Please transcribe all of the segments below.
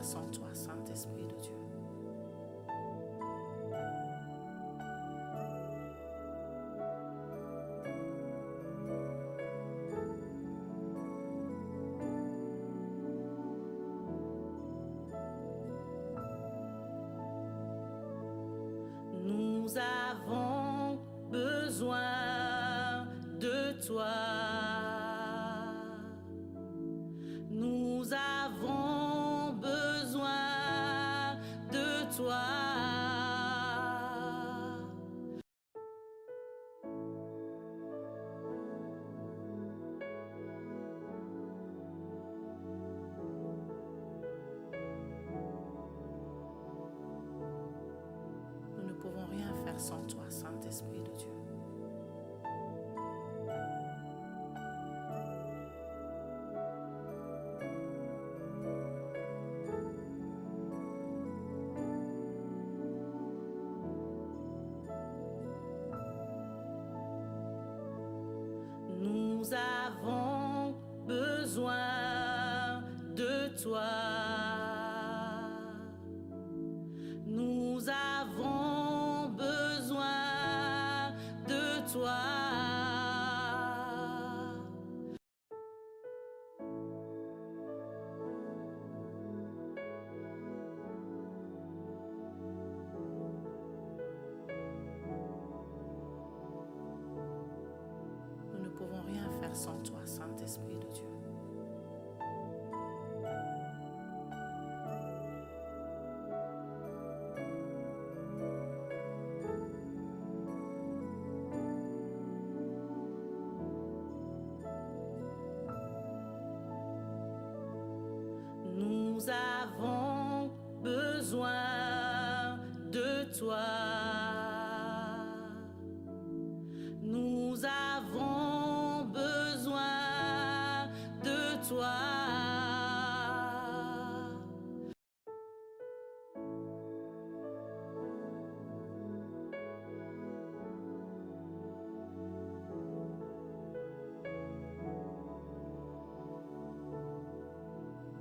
faire sans toi, Saint-Esprit de Dieu. Nous avons besoin de toi. Nous avons besoin de toi. Nous ne pouvons rien faire sans toi, Saint-Esprit de Dieu. Nous avons besoin de toi. Nous avons besoin de toi. Nous ne pouvons rien faire sans toi, Saint-Esprit de Dieu. Nous avons besoin de toi. Nous avons besoin de toi.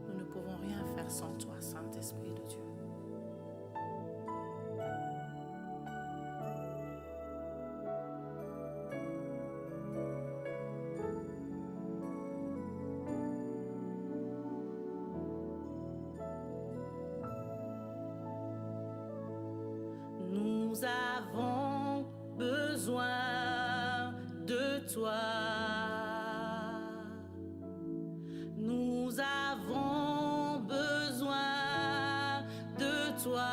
Nous ne pouvons rien faire sans toi, Saint-Esprit de Dieu. Nous avons besoin de toi. Nous avons besoin de toi.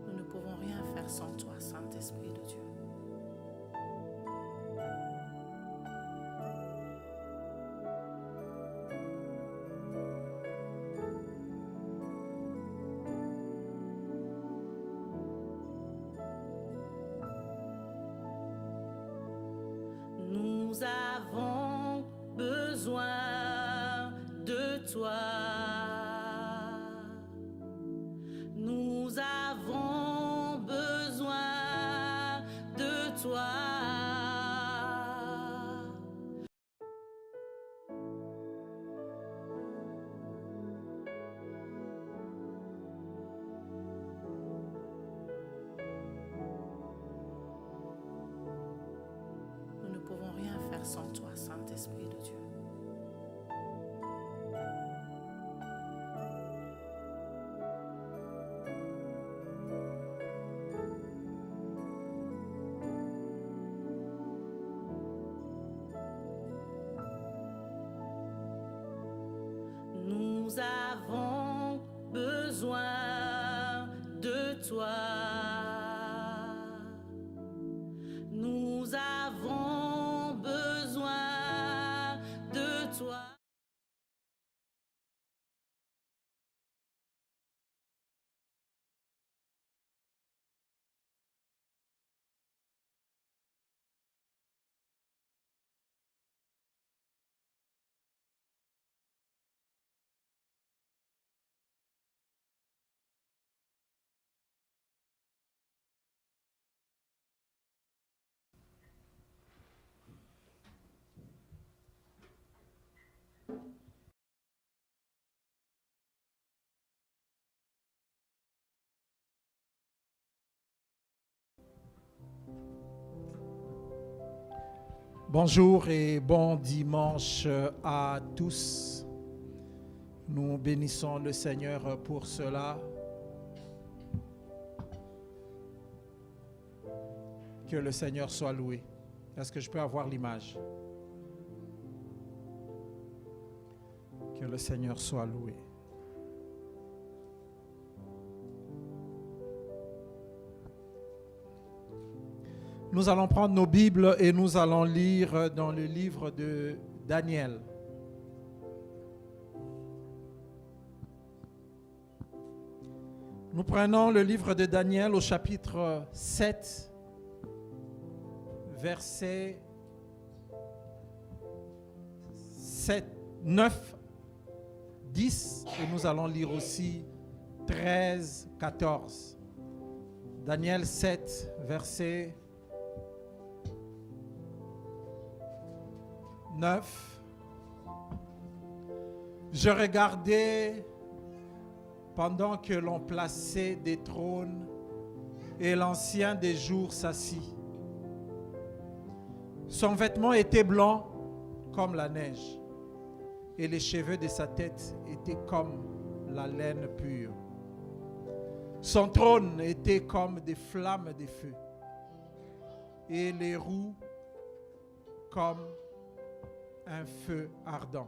Nous ne pouvons rien faire sans toi, Saint-Esprit de Dieu. Nous avons besoin de toi. Nous avons besoin de toi. Nous ne pouvons rien faire sans toi, Saint-Esprit de Dieu. Nous avons besoin de toi. Nous avons besoin de toi. Bonjour et bon dimanche à tous. Nous bénissons le Seigneur pour cela. Que le Seigneur soit loué. Est-ce que je peux avoir l'image? Que le Seigneur soit loué. Nous allons prendre nos Bibles et nous allons lire dans le livre de Daniel. Nous prenons le livre de Daniel au chapitre 7, versets 9, 10 et nous allons lire aussi 13, 14. Daniel 7, verset 9. Je regardais pendant que l'on plaçait des trônes et l'Ancien des jours s'assit. Son vêtement était blanc comme la neige et les cheveux de sa tête étaient comme la laine pure. Son trône était comme des flammes de feu et les roues comme un feu ardent.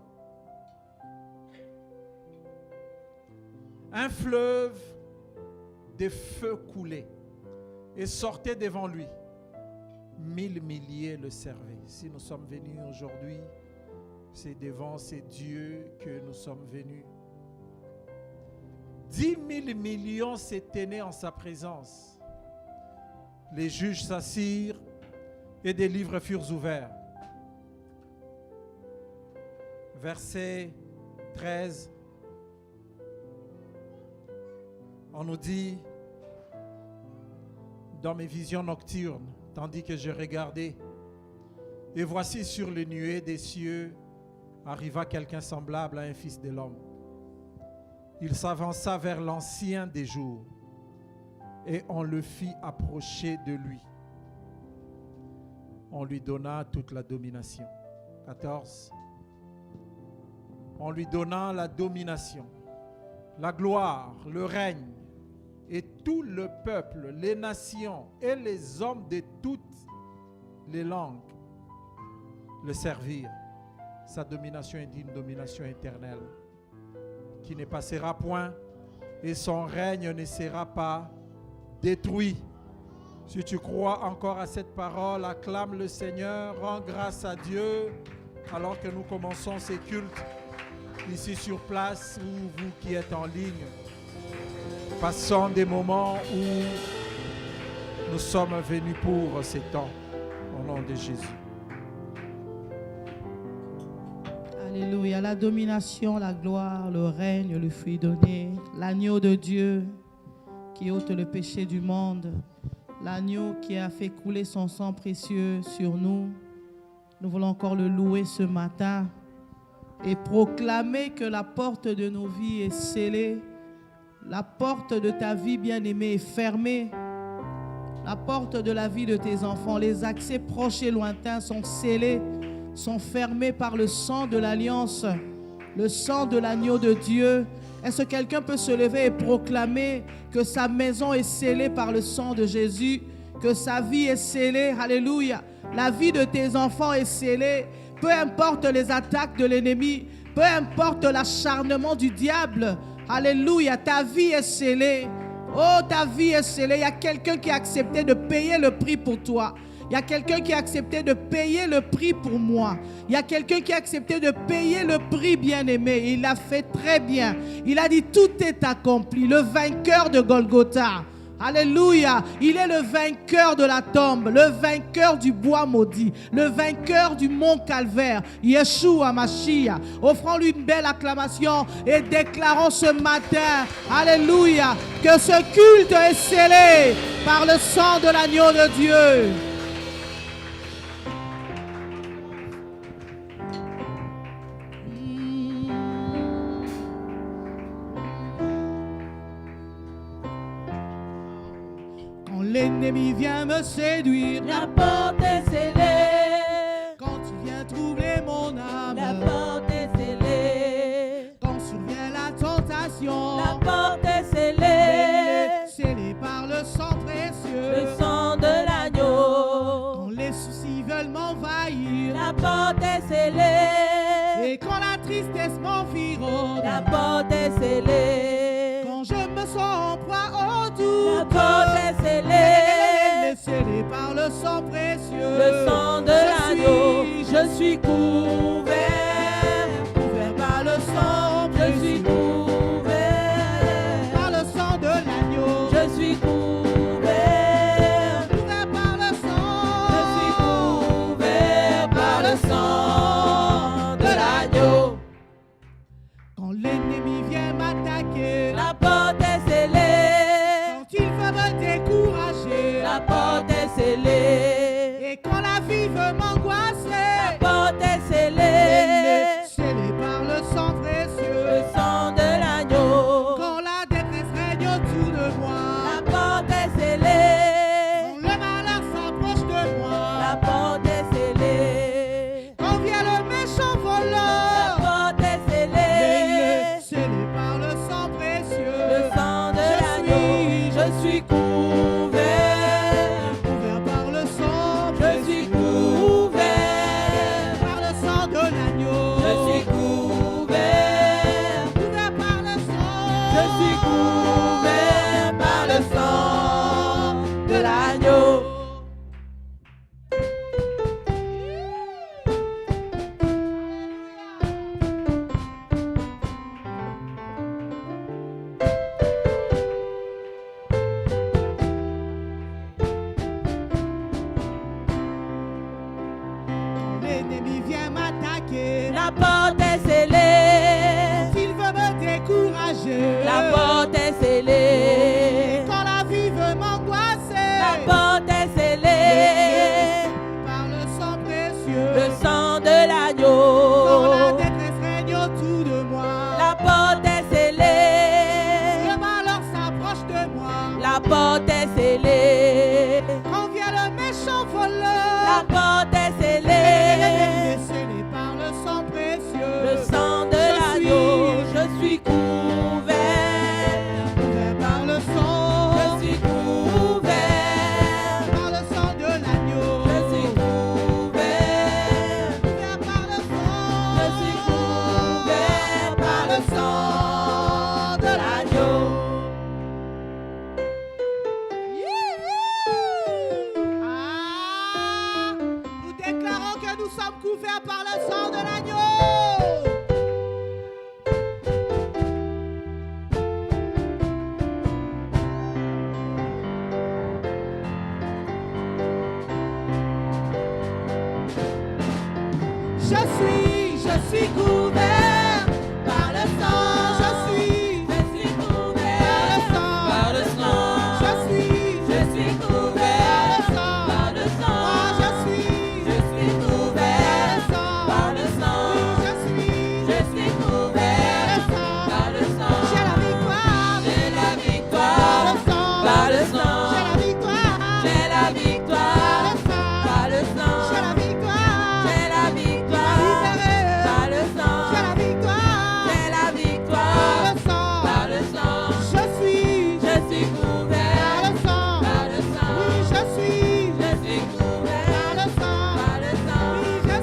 Un fleuve de feu coulait et sortait devant lui. 1000 milliers le servaient. Si nous sommes venus aujourd'hui, c'est devant ces dieux que nous sommes venus. 10 000 millions se tenaient en sa présence. Les juges s'assirent et des livres furent ouverts. Verset 13, on nous dit, dans mes visions nocturnes, tandis que je regardais, et voici sur les nuées des cieux, arriva quelqu'un semblable à un fils de l'homme. Il s'avança vers l'Ancien des jours, et on le fit approcher de lui. On lui donna toute la domination. 14. On lui donna la domination, la gloire, le règne, et tout le peuple, les nations et les hommes de toutes les langues le servirent. Sa domination est une domination éternelle qui ne passera point et son règne ne sera pas détruit. Si tu crois encore à cette parole, acclame le Seigneur, rends grâce à Dieu alors que nous commençons ces cultes. Ici sur place ou vous qui êtes en ligne, passons des moments où nous sommes venus pour ces temps, au nom de Jésus. Alléluia, la domination, la gloire, le règne, le fruit donné, l'agneau de Dieu qui ôte le péché du monde, l'agneau qui a fait couler son sang précieux sur nous. Nous voulons encore le louer ce matin et proclamer que la porte de nos vies est scellée. La porte de ta vie bien-aimée est fermée. La porte de la vie de tes enfants, les accès proches et lointains sont scellés, sont fermés par le sang de l'alliance, le sang de l'agneau de Dieu. Est-ce que quelqu'un peut se lever et proclamer que sa maison est scellée par le sang de Jésus, que sa vie est scellée? Alléluia. La vie de tes enfants est scellée. Peu importe les attaques de l'ennemi, peu importe l'acharnement du diable, alléluia, ta vie est scellée. Oh, ta vie est scellée. Il y a quelqu'un qui a accepté de payer le prix pour toi. Il y a quelqu'un qui a accepté de payer le prix pour moi. Il y a quelqu'un qui a accepté de payer le prix, bien-aimé. Il l'a fait très bien. Il a dit, tout est accompli. Le vainqueur de Golgotha. Alléluia, il est le vainqueur de la tombe, le vainqueur du bois maudit, le vainqueur du mont Calvaire, Yeshua Mashiach. Offrons-lui une belle acclamation et déclarons ce matin, alléluia, que ce culte est scellé par le sang de l'agneau de Dieu. L'ennemi vient me séduire, la porte est scellée. Quand détresse m'environne. La porte est scellée. Quand je me sens en proie au doute, La porte est scellée. elle est scellée par le sang précieux. Le sang de l'agneau, je suis couvert. Couvert par le sang Je précieux. suis couvert. Par le sang de l'agneau. Je suis couvert. Couvert par le sang. Je suis couvert par le sang de l'agneau. Quand l'ennemi vient m'attaquer, La porte est scellée. quand il veut me décourager, La porte est scellée. et quand la vie veut m'angoisser, La porte est elle est scellée. scellée par le sang Le précieux. sang de l'agneau. Quand la détresse règne autour de moi, La porte est scellée. quand le malheur s'approche de La moi, porte est scellée. quand vient le méchant La voleur, porte est elle scellée. est scellée par le sang précieux. Le sang de Je l'agneau. suis Je suis couvert. couvert par le sang Je suis couvert. par le sang de l'agneau. Je suis couvert. Couvert par le sang. Je suis couvert par le sang de l'agneau. L'ennemi vient m'attaquer. La porte est scellée. S'il veut me décourager, La porte est scellée. quand la vie veut m'angoisser, La porte est scellée. par le sang précieux, Le sang de quand la l'agneau. détresse règne autour de moi, La porte est scellée. le malheur s'approche de moi, La porte est scellée. quand vient le méchant La voleur, porte est elle scellée. est scellée par le sang précieux. Le sang de l'agneau. Je suis couvert. Couvert par le sang, Je suis couvert. par le sang de l'agneau. Je suis couvert. Couvert par le sang, Je suis couvert par le sang de l'agneau. Ah, nous déclarons que nous sommes couverts par le sang de l'agneau. Je suis couvert par le sang. Je suis couvert par le sang. Je suis couvert par le sang. par le sang. Moi, je suis couvert par le sang. Je suis couvert par le sang. J'ai la victoire. J'ai la victoire par le sang. J'ai la victoire. J'ai la victoire par le sang. J'ai la victoire. J'ai la victoire par le sang. J'ai la victoire. J'ai la victoire par le sang. Je suis couvert par le sang. par le sang. Oui, je suis couvert par le sang. par le sang. Oui, je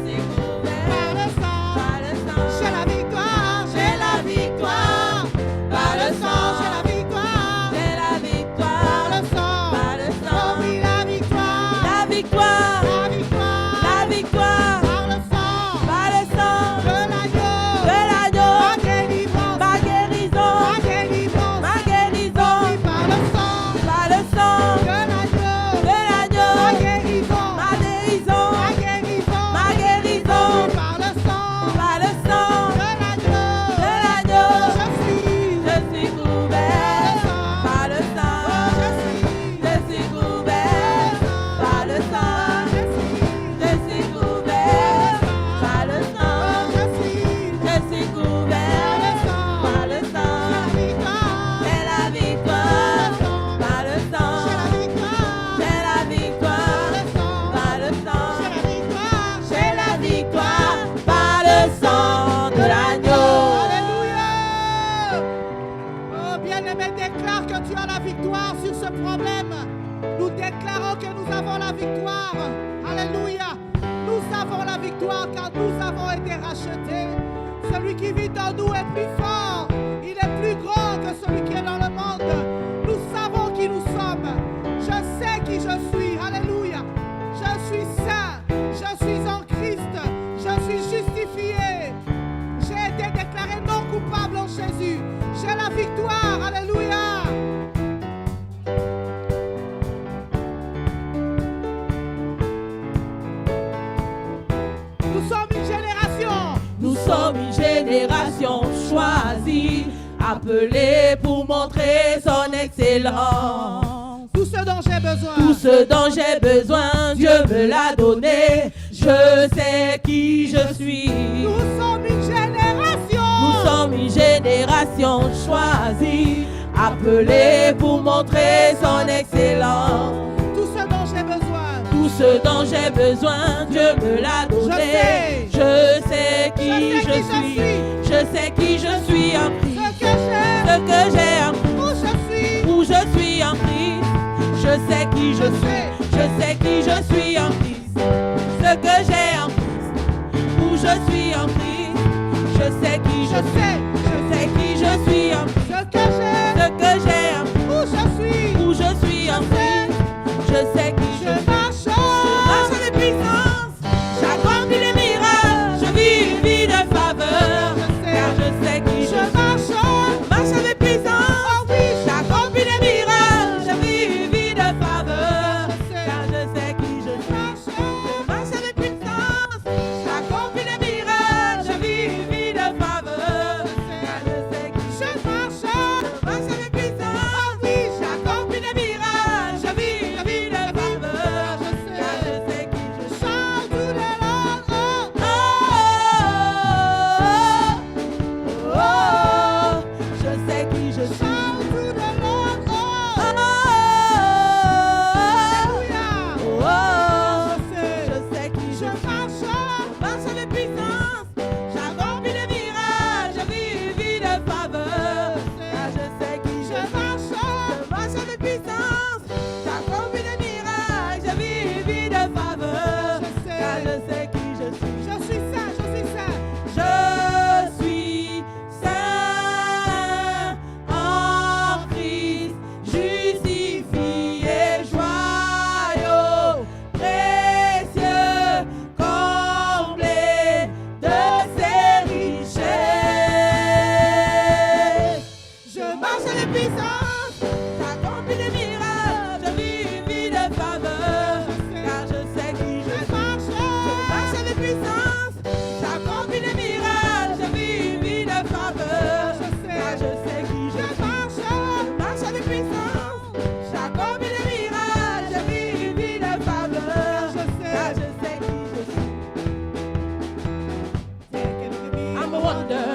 suis couvert par le sang. par le sang. J'ai la victoire. J'ai la victoire par le sang. J'ai la victoire. J'ai la victoire Par le sang. par le Oh sang. oui, la victoire. La victoire, La victoire. la victoire Par le sang. par le sang De l'agneau. de l'agneau. Ma délivrance. Ma guérison, Ma délivrance. ma guérison Oui, par le sang. par le sang De l'agneau. de l'agneau. Ma guérison. Ma guérison, Ma guérison. ma guérison Oui, par le sang. par le sang De l'agneau. de l'agneau. Je suis Je suis couvert par le sang. Je suis couvert par le sang. Je suis couvert par le sang. Je suis couvert par le sang. J'ai la victoire par le sang. J'ai la victoire par le sang. J'ai la victoire par le sang de l'agneau. Alléluia. Oh, bien-aimé, déclare que tu as la victoire sur ce problème. Nous déclarons que nous avons la victoire. Alléluia. Nous avons la victoire car nous avons été rachetés. Celui qui vit en nous est plus fort. Il est plus grand que celui qui est dans le monde. Nous savons qui nous sommes. Je sais qui je suis. Alléluia. Je suis saint. Je suis en Christ. Je suis justifié. J'ai été déclaré non coupable en Jésus. J'ai la victoire. Alléluia. Nous sommes une génération. Nous sommes une génération choisie, appelée pour montrer son excellence. Tout ce dont j'ai besoin. Tout ce dont j'ai besoin, Dieu me l'a donné. Je sais qui je suis. Nous sommes une génération. Nous sommes une génération choisie, appelée pour montrer son excellence. Tout ce dont j'ai besoin. Tout ce dont j'ai besoin, Dieu me l'a donné. Je sais qui je suis. Je sais qui je suis en Christ. Ce que j'ai en Christ. Où je suis en Christ. Je sais qui je suis. Je sais qui je suis en Christ. Ce que j'ai en Christ. Où je suis en Christ. Je sais qui je suis. Je sais qui je suis en Christ. Ce que j'ai en Christ. Où je suis en Christ. Je sais qui je suis. Je marche avec puissance. J'accomplis les miracles. Je vis une vie de faveur. Car je sais qui je suis. Je marche avec puissance. J'accomplis les miracles. Je vis une vie de faveur. Car je sais qui je suis. Je marche avec puissance. J'accomplis les miracles. Je vis une vie de faveur. Car je sais qui je suis. Je marche avec puissance. J'accomplis les miracles. Je vis une vie de faveur. Car je sais qui je suis. Je sais qui je suis. Je sais qui je suis. Marche avec puissance. J'accomplis les miracles. Je vis une vie de faveur. Car je sais qui je suis. Je marche avec puissance. J'accomplis les miracles. Je vis une vie de faveur. Car je sais qui je suis. Je suis saint. Je suis saint en Christ, justifié, joyeux, précieux, comblé de ses richesses. Je marche avec puissance, j'accomplis les miracles, je vis une vie de faveur, car je sais qui je suis. Je marche avec puissance, j'accomplis les miracles, je vis une vie de faveur, car je sais qui je suis. Je marche avec puissance, j'accomplis les miracles, je vis une vie de faveur, car je sais qui je suis. I'm a wonder,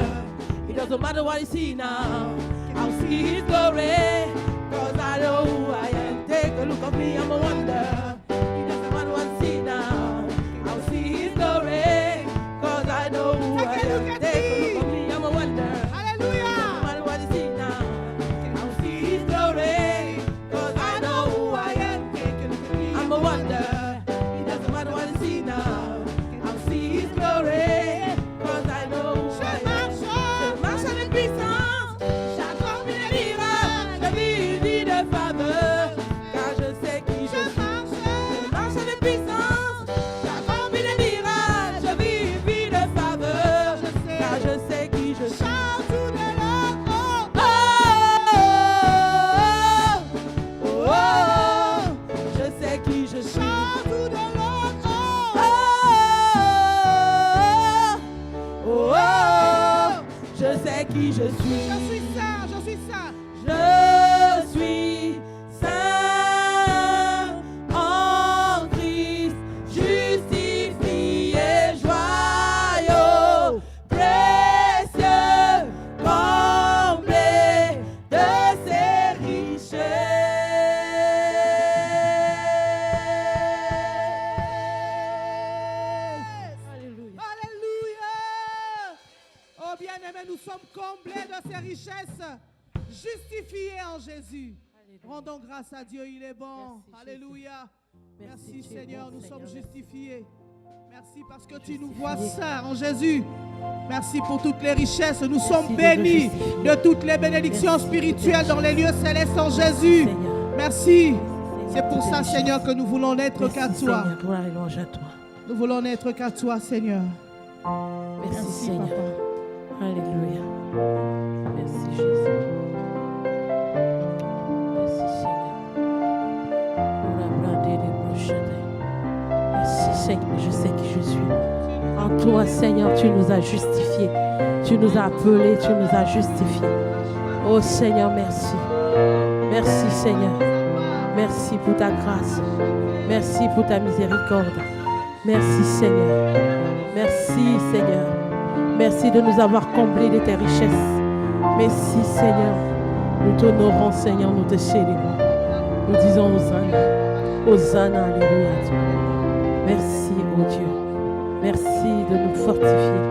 it doesn't matter what you see now, I'll see His glory, cause I know who I am. Take a look at me, I'm a wonder, it doesn't matter what you see now, I'll see His glory, cause I know who I am. Take a look at me, I'm a wonder. Alléluia. No matter what you see now, I'll see His glory, cause I know who I am. I'm a wonder, it doesn't matter what you see now, I'll see His glory, cause I know who I am. Je marche avec puissance, j'accomplis les miracles, je vis une vie de faveur, car je sais qui je suis. Je marche avec puissance, j'accomplis les miracles, je vis une vie de faveur, car je sais qui je suis. Je sais qui je suis. Je sais qui je suis. Je suis saint. Je suis saint. Je suis saint en Christ, justifié, joyeux, précieux, comblé de ses richesses. Alléluia. Alléluia. Oh bien-aimés, nous sommes comblés de ces richesses, justifiés en Jésus. Rendons grâce à Dieu, il est bon. Merci, Alléluia. Merci, Merci tu es Seigneur, bon, nous Seigneur. sommes justifiés. Merci parce que tu nous vois saints en Jésus. Merci pour toutes les richesses. Nous sommes bénis de toutes les bénédictions spirituelles dans les lieux célestes en Jésus. Merci. C'est pour ça, Seigneur, que nous voulons n'être qu'à toi. Gloire et louange à toi. Nous voulons n'être qu'à toi, Seigneur. Merci, Seigneur. Papa. Alléluia. Merci, Jésus. Merci, Seigneur. Merci, Seigneur. Je sais qui je suis. En toi, Seigneur, tu nous as justifiés. Tu nous as appelés, tu nous as justifiés. Oh Seigneur, merci. Merci, Seigneur. Merci pour ta grâce. Merci pour ta miséricorde. Merci, Seigneur. Merci, Seigneur. Merci de nous avoir comblés de tes richesses. Merci, Seigneur. Nous t'honorons, Seigneur, nous te célébrons. Nous disons Hosanna. Hosanna, alléluia à toi. Merci, oh Dieu. Merci de nous fortifier.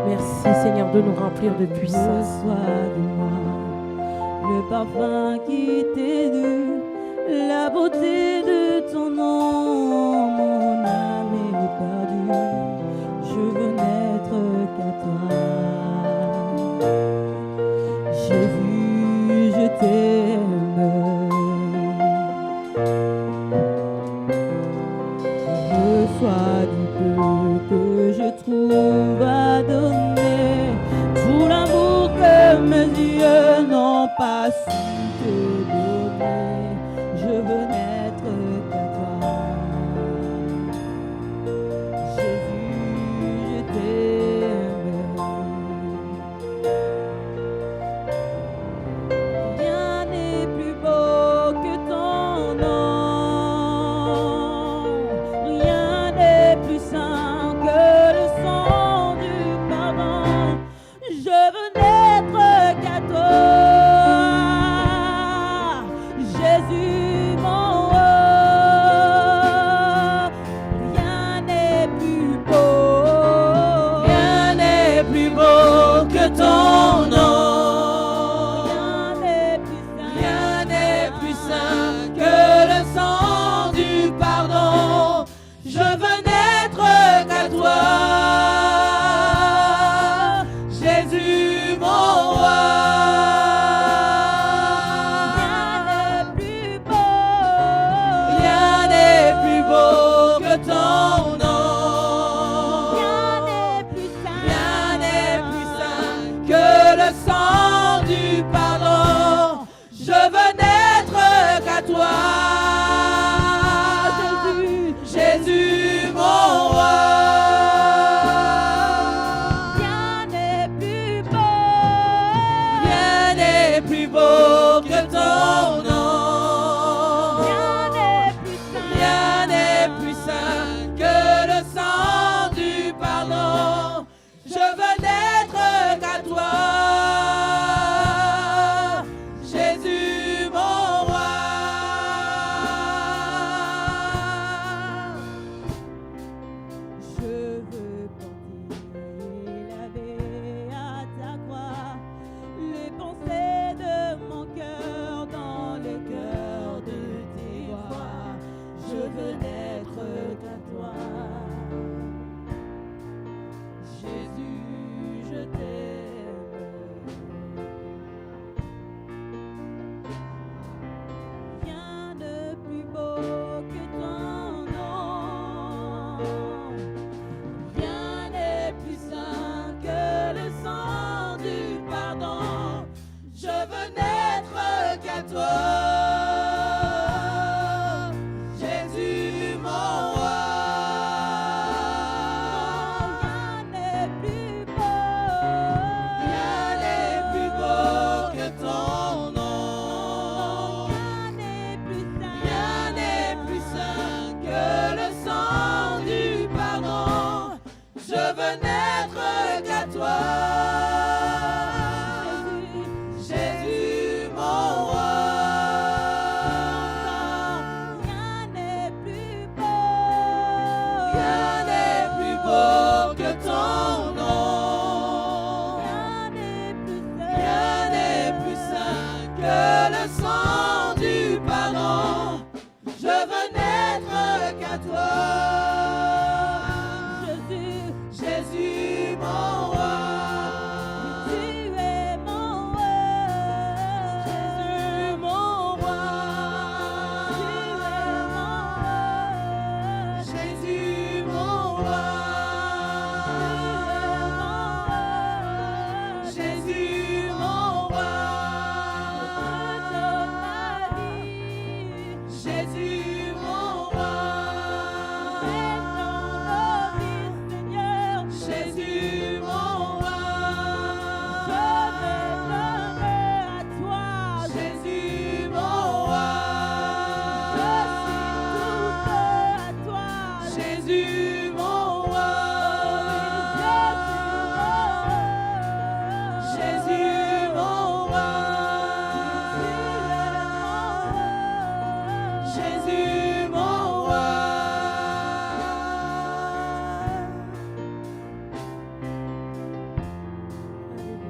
Merci, Seigneur, de nous remplir de puissance. Reçois de moi le parfum qui t'est dû, la beauté de ton nom. Mon âme est perdue, je veux n'être qu'à toi. J'ai vu, je t'aime. Reçois du peu que je trouve à donner, tout l'amour que mes yeux n'ont pas su te donner. Je veux n'être qu'à toi. Jésus, je t'aime. Rien n'est plus beau que ton nom. Rien n'est plus saint que le sang du pardon. Je veux n'être qu'à toi. Jésus, mon roi. Rien n'est plus beau. Rien n'est plus beau que ton nom. Rien n'est plus saint. Rien n'est plus saint que le sang du pardon. Je veux n'être qu'à toi. Jésus, mon roi. Rien n'est plus beau. Rien n'est plus beau que ton nom. Rien n'est plus saint. Rien n'est plus saint que le sang du pardon. Je veux n'être qu'à toi. Jésus, mon roi. Rien n'est plus beau. Rien n'est plus beau que ton nom. Rien n'est plus saint. Rien n'est plus saint que le sang du pardon. Je veux n'être qu'à toi. Jésus, mon roi. Jésus mon roi. Jésus mon roi. Jésus mon roi. Jésus mon roi. Jésus mon roi. Jésus mon roi. Jésus mon roi.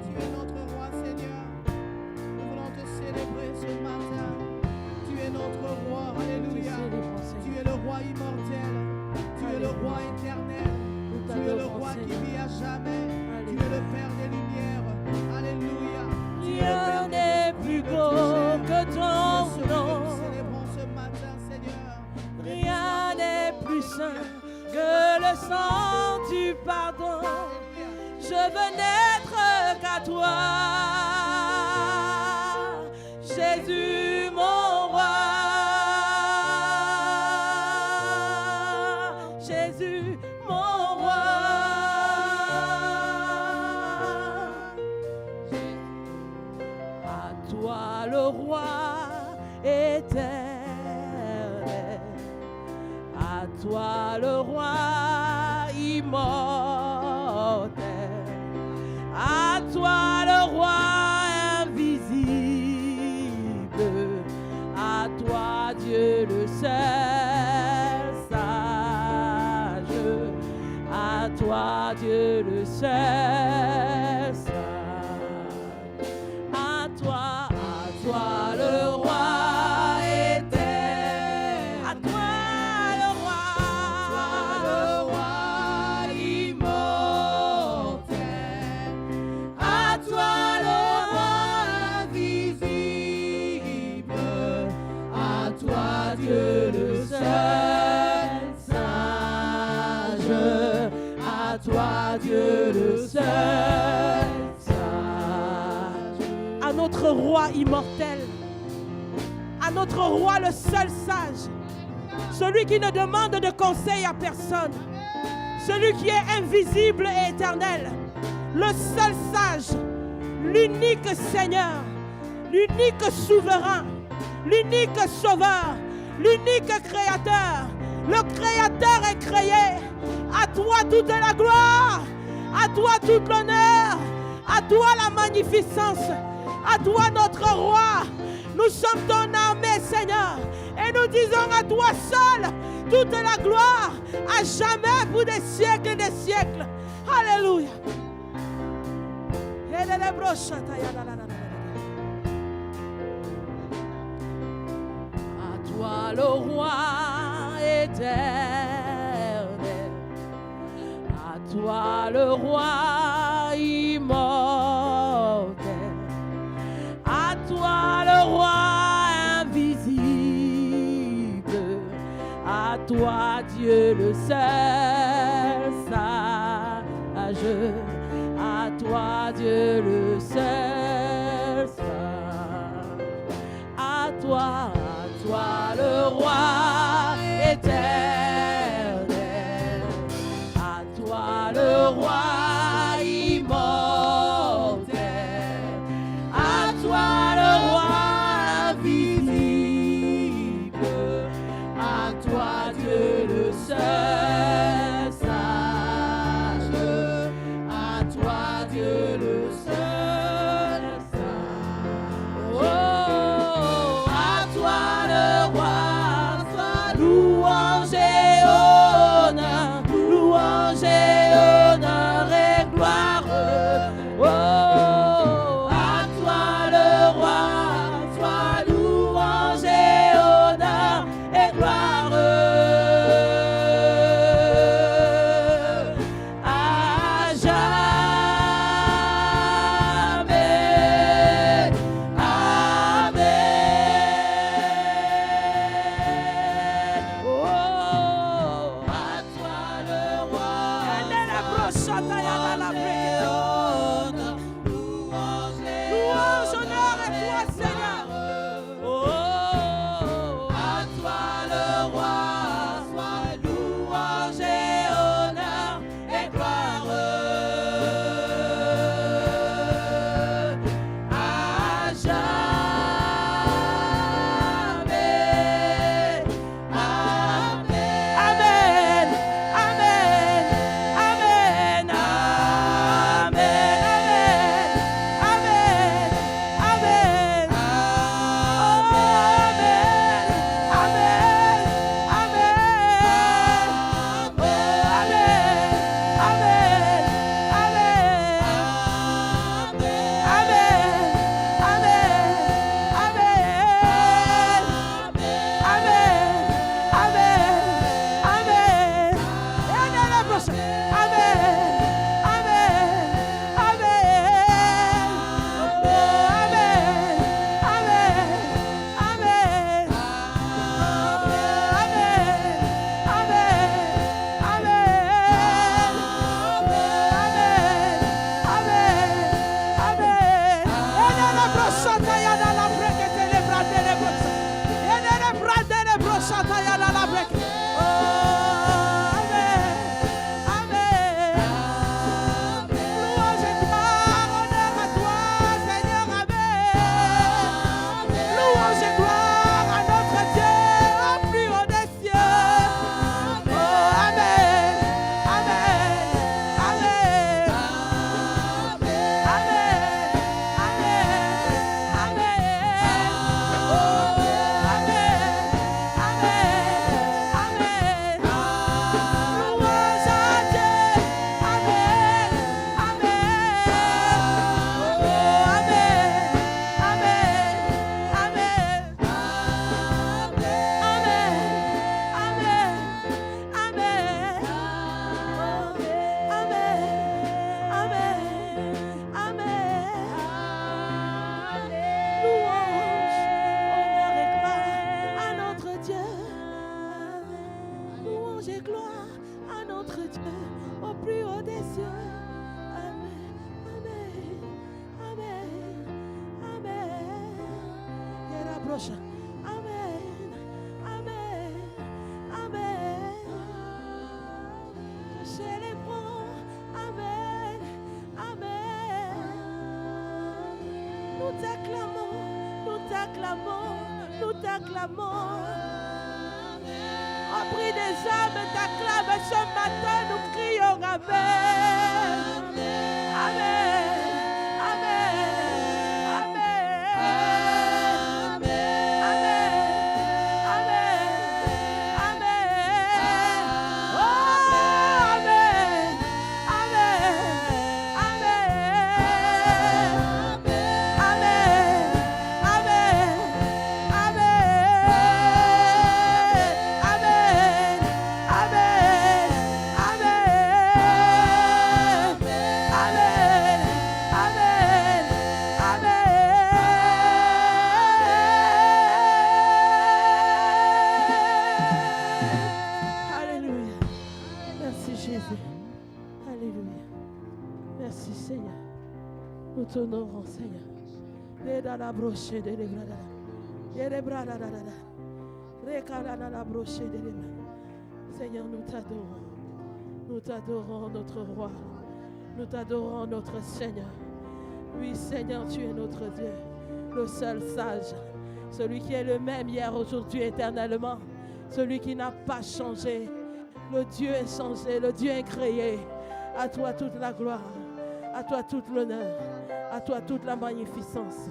Tu es notre roi, Seigneur. Nous voulons te célébrer ce matin. Tu es notre roi, alléluia. Tu es le roi immortel. Tu es le roi éternel. Tu es le roi qui vit à jamais. Tu es le Père des lumières. Alléluia. Tu es le Père Rien des n'est plus beau que Nous ton nom. célébrons ce matin, Seigneur. Rien n'est plus saint que le sang du pardon. Je veux n'être qu'à toi, Jésus mon roi. Jésus mon roi. À toi le roi éternel, à toi le roi immortel, à toi le roi invisible, à toi Dieu le seul sage, à toi Dieu le seul sage. À toi le roi éternel, à toi le roi immortel, à toi le roi invisible, à toi Dieu le seul sage, à toi Dieu le seul sage. À notre roi immortel, à notre roi le seul sage, celui qui ne demande de conseil à personne, celui qui est invisible et éternel, le seul sage, l'unique Seigneur, l'unique souverain, l'unique sauveur, l'unique créateur. Le créateur est créé. À toi toute la gloire, à toi toute l'honneur, à toi la magnificence, à toi notre roi. Nous sommes ton armée, Seigneur, et nous disons à toi seul toute la gloire, à jamais pour des siècles et des siècles. Alléluia. À toi le roi éternel, à toi le roi immortel, à toi le roi invisible, à toi Dieu le seul sage, à toi Dieu le seul sage, à toi le roi éternel, à toi le roi immortel, à toi le roi invisible, à toi Dieu le seul sage, à toi Dieu le seul broche. Amen. Amen. Amen. Célébrons. Amen. Amen. Nous t'acclamons. Nous t'acclamons. Nous t'acclamons. En prix des âmes t'acclame ce matin. Nous crions Amen. Amen. T'honorons, Seigneur. Seigneur, nous t'adorons. Nous t'adorons, notre roi. Nous t'adorons, notre Seigneur. Oui, Seigneur, tu es notre Dieu, le seul sage, celui qui est le même hier, aujourd'hui, éternellement, celui qui n'a pas changé. Le Dieu inchangé, le Dieu incréé. À toi toute la gloire, à toi toute l'honneur, à toi toute la magnificence.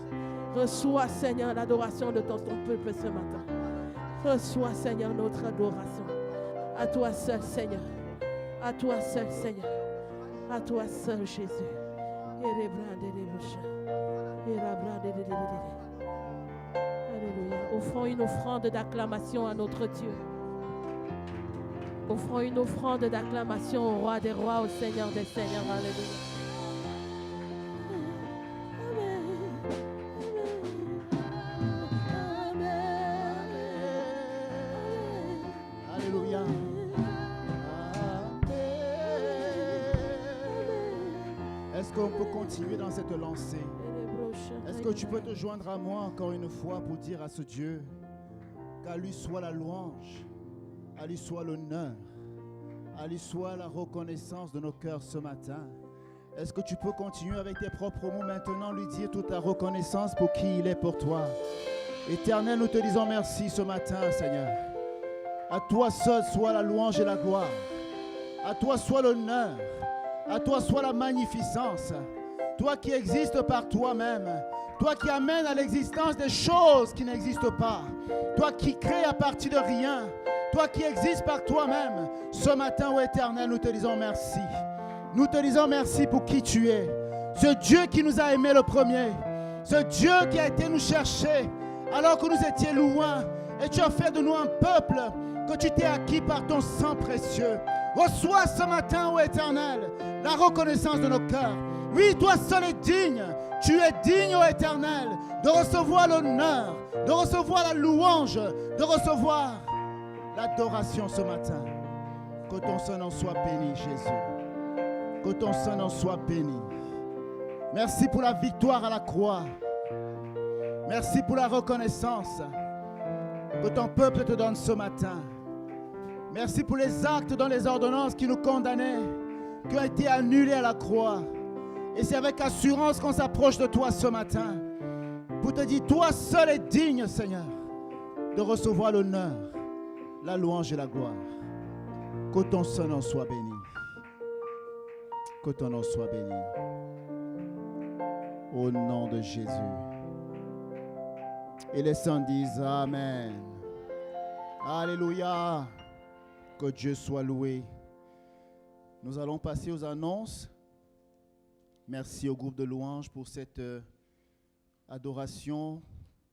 Reçois, Seigneur, l'adoration de ton peuple ce matin. Reçois, Seigneur, notre adoration. À toi seul, Seigneur. À toi seul, Seigneur. À toi seul, Jésus. Alléluia. Offrons une offrande d'acclamation à notre Dieu. Offrons une offrande d'acclamation au roi des rois, au Seigneur des seigneurs. Alléluia. Est-ce qu'on peut continuer dans cette lancée? Est-ce que tu peux te joindre à moi encore une fois pour dire à ce Dieu qu'à lui soit la louange, à lui soit l'honneur, à lui soit la reconnaissance de nos cœurs ce matin? Est-ce que tu peux continuer avec tes propres mots maintenant, lui dire toute ta reconnaissance pour qui il est pour toi? Éternel, nous te disons merci ce matin, Seigneur. À toi seul soit la louange et la gloire. À toi soit l'honneur. À toi soit la magnificence. Toi qui existes par toi-même. Toi qui amènes à l'existence des choses qui n'existent pas. Toi qui crées à partir de rien. Toi qui existes par toi-même. Ce matin, ô Éternel, nous te disons merci. Nous te disons merci pour qui tu es. Ce Dieu qui nous a aimés le premier. Ce Dieu qui a été nous chercher alors que nous étions loin. Et tu as fait de nous un peuple que tu t'es acquis par ton sang précieux. Reçois ce matin, ô Éternel, la reconnaissance de nos cœurs. Oui, toi seul es digne. Tu es digne, ô Éternel, de recevoir l'honneur, de recevoir la louange, de recevoir l'adoration ce matin. Que ton Saint-Nom soit béni, Jésus. Que ton Saint-Nom soit béni. Merci pour la victoire à la croix. Merci pour la reconnaissance que ton peuple te donne ce matin. Merci pour les actes dans les ordonnances qui nous condamnaient, qui ont été annulés à la croix. Et c'est avec assurance qu'on s'approche de toi ce matin pour te dire, toi seul est digne, Seigneur, de recevoir l'honneur, la louange et la gloire. Que ton Saint-Nom soit béni. Que ton nom soit béni. Au nom de Jésus. Et les saints disent Amen. Alléluia. Que Dieu soit loué. Nous allons passer aux annonces. Merci au groupe de louanges pour cette adoration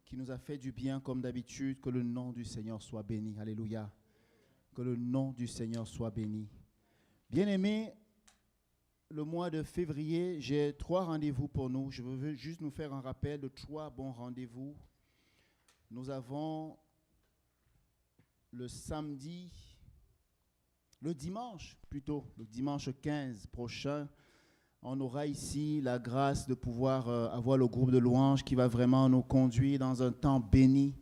qui nous a fait du bien comme d'habitude. Que le nom du Seigneur soit béni. Alléluia. Que le nom du Seigneur soit béni. Bien-aimés, le mois de février, j'ai 3 rendez-vous pour nous. Je veux juste nous faire un rappel de 3 bons rendez-vous. Nous avons le dimanche 15 prochain, on aura ici la grâce de pouvoir avoir le groupe de louanges qui va vraiment nous conduire dans un temps béni.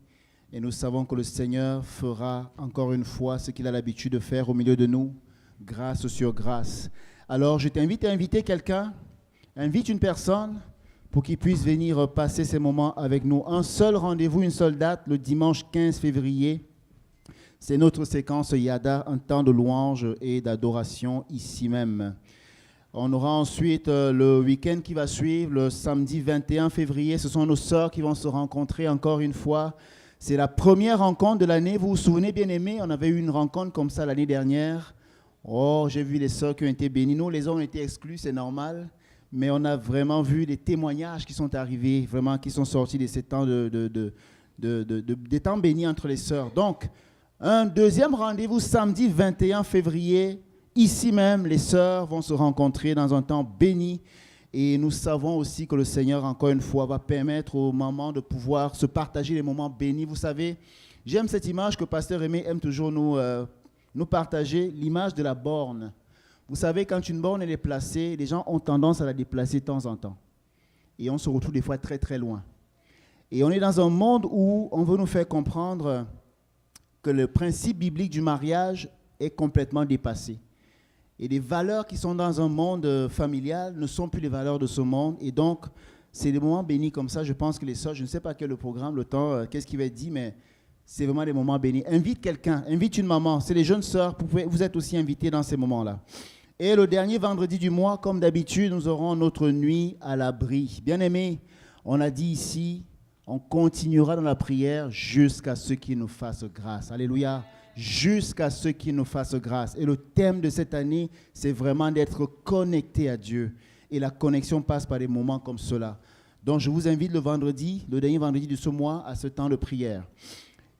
Et nous savons que le Seigneur fera encore une fois ce qu'il a l'habitude de faire au milieu de nous, grâce sur grâce. Alors, je t'invite à inviter quelqu'un, invite une personne pour qu'il puisse venir passer ces moments avec nous. Un seul rendez-vous, une seule date, le dimanche 15 février. C'est notre séquence Yada, un temps de louange et d'adoration ici même. On aura ensuite le week-end qui va suivre, le samedi 21 février. Ce sont nos sœurs qui vont se rencontrer encore une fois. C'est la première rencontre de l'année. Vous vous souvenez, bien-aimés, on avait eu une rencontre comme ça l'année dernière. Oh, j'ai vu les sœurs qui ont été bénies. Nous, les hommes ont été exclus, c'est normal. Mais on a vraiment vu des témoignages qui sont arrivés, vraiment qui sont sortis de ces temps des temps bénis entre les sœurs. Donc, un deuxième rendez-vous samedi 21 février. Ici même, les sœurs vont se rencontrer dans un temps béni. Et nous savons aussi que le Seigneur, encore une fois, va permettre aux mamans de pouvoir se partager les moments bénis. Vous savez, j'aime cette image que Pasteur Aimé aime toujours nous partager, l'image de la borne. Vous savez, quand une borne elle est placée, les gens ont tendance à la déplacer de temps en temps. Et on se retrouve des fois très très loin. Et on est dans un monde où on veut nous faire comprendre que le principe biblique du mariage est complètement dépassé. Et les valeurs qui sont dans un monde familial ne sont plus les valeurs de ce monde. Et donc, c'est des moments bénis comme ça. Je pense que les sœurs, je ne sais pas quel est le programme, le temps, qu'est-ce qui va être dit, mais c'est vraiment des moments bénis. Invite quelqu'un, invite une maman. C'est les jeunes sœurs, vous êtes aussi invités dans ces moments-là. Et le dernier vendredi du mois, comme d'habitude, nous aurons notre nuit à l'abri. Bien-aimés, on a dit ici, on continuera dans la prière jusqu'à ce qu'il nous fasse grâce. Alléluia. Jusqu'à ce qu'il nous fasse grâce. Et le thème de cette année, c'est vraiment d'être connecté à Dieu. Et la connexion passe par des moments comme cela. Donc, je vous invite le dernier vendredi de ce mois, à ce temps de prière.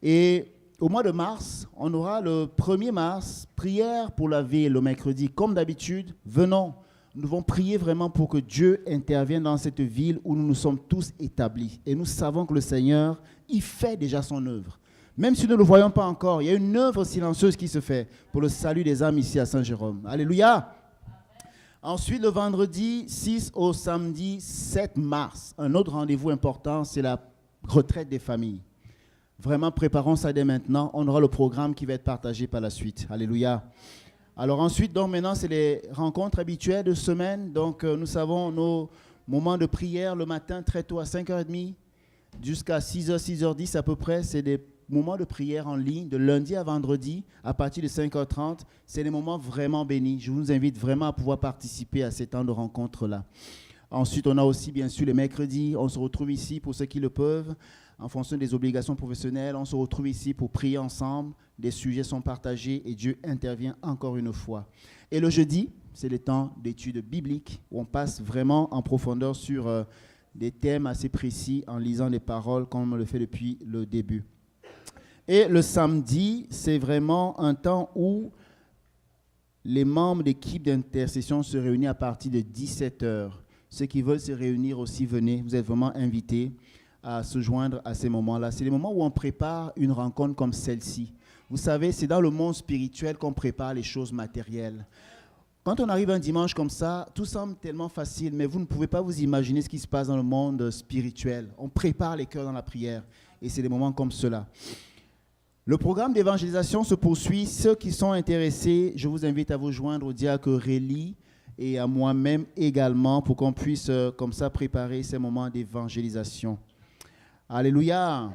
Et au mois de mars, on aura le 1er mars, prière pour la ville, le mercredi. Comme d'habitude, venons, nous devons prier vraiment pour que Dieu intervienne dans cette ville où nous nous sommes tous établis. Et nous savons que le Seigneur, il fait déjà son œuvre. Même si nous ne le voyons pas encore, il y a une œuvre silencieuse qui se fait pour le salut des âmes ici à Saint-Jérôme. Alléluia. Ensuite, le vendredi 6 au samedi 7 mars, un autre rendez-vous important, c'est la retraite des familles. Vraiment, préparons ça dès maintenant. On aura le programme qui va être partagé par la suite. Alléluia. Alors ensuite, donc maintenant, c'est les rencontres habituelles de semaine. Donc, nous savons nos moments de prière le matin très tôt à 5h30 jusqu'à 6h, 6h10 à peu près. C'est des moments de prière en ligne de lundi à vendredi à partir de 5h30. C'est des moments vraiment bénis. Je vous invite vraiment à pouvoir participer à ces temps de rencontres-là. Ensuite, on a aussi bien sûr les mercredis. On se retrouve ici pour ceux qui le peuvent en fonction des obligations professionnelles. On se retrouve ici pour prier ensemble. Des sujets sont partagés et Dieu intervient encore une fois. Et le jeudi, c'est le temps d'études bibliques où on passe vraiment en profondeur sur des thèmes assez précis en lisant les paroles comme on le fait depuis le début. Et le samedi, c'est vraiment un temps où les membres d'équipe d'intercession se réunissent à partir de 17h. Ceux qui veulent se réunir aussi, venez. Vous êtes vraiment invités à se joindre à ces moments-là. C'est les moments où on prépare une rencontre comme celle-ci. Vous savez, c'est dans le monde spirituel qu'on prépare les choses matérielles. Quand on arrive un dimanche comme ça, tout semble tellement facile, mais vous ne pouvez pas vous imaginer ce qui se passe dans le monde spirituel. On prépare les cœurs dans la prière, et c'est des moments comme cela. Le programme d'évangélisation se poursuit. Ceux qui sont intéressés, je vous invite à vous joindre au diacre Réli et à moi-même également pour qu'on puisse comme ça préparer ces moments d'évangélisation. Alléluia.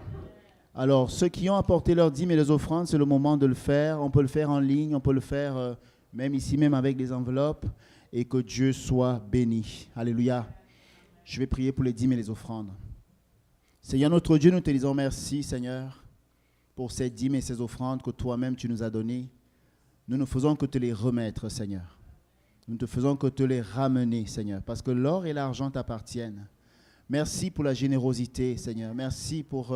Alors, ceux qui ont apporté leurs dîmes et les offrandes, c'est le moment de le faire. On peut le faire en ligne, on peut le faire même ici, même avec des enveloppes. Et que Dieu soit béni. Alléluia. Je vais prier pour les dîmes et les offrandes. Seigneur notre Dieu, nous te disons merci, Seigneur, pour ces dîmes et ces offrandes que toi-même tu nous as données. Nous ne faisons que te les remettre, Seigneur. Nous ne faisons que te les ramener, Seigneur, parce que l'or et l'argent t'appartiennent. Merci pour la générosité, Seigneur. Merci pour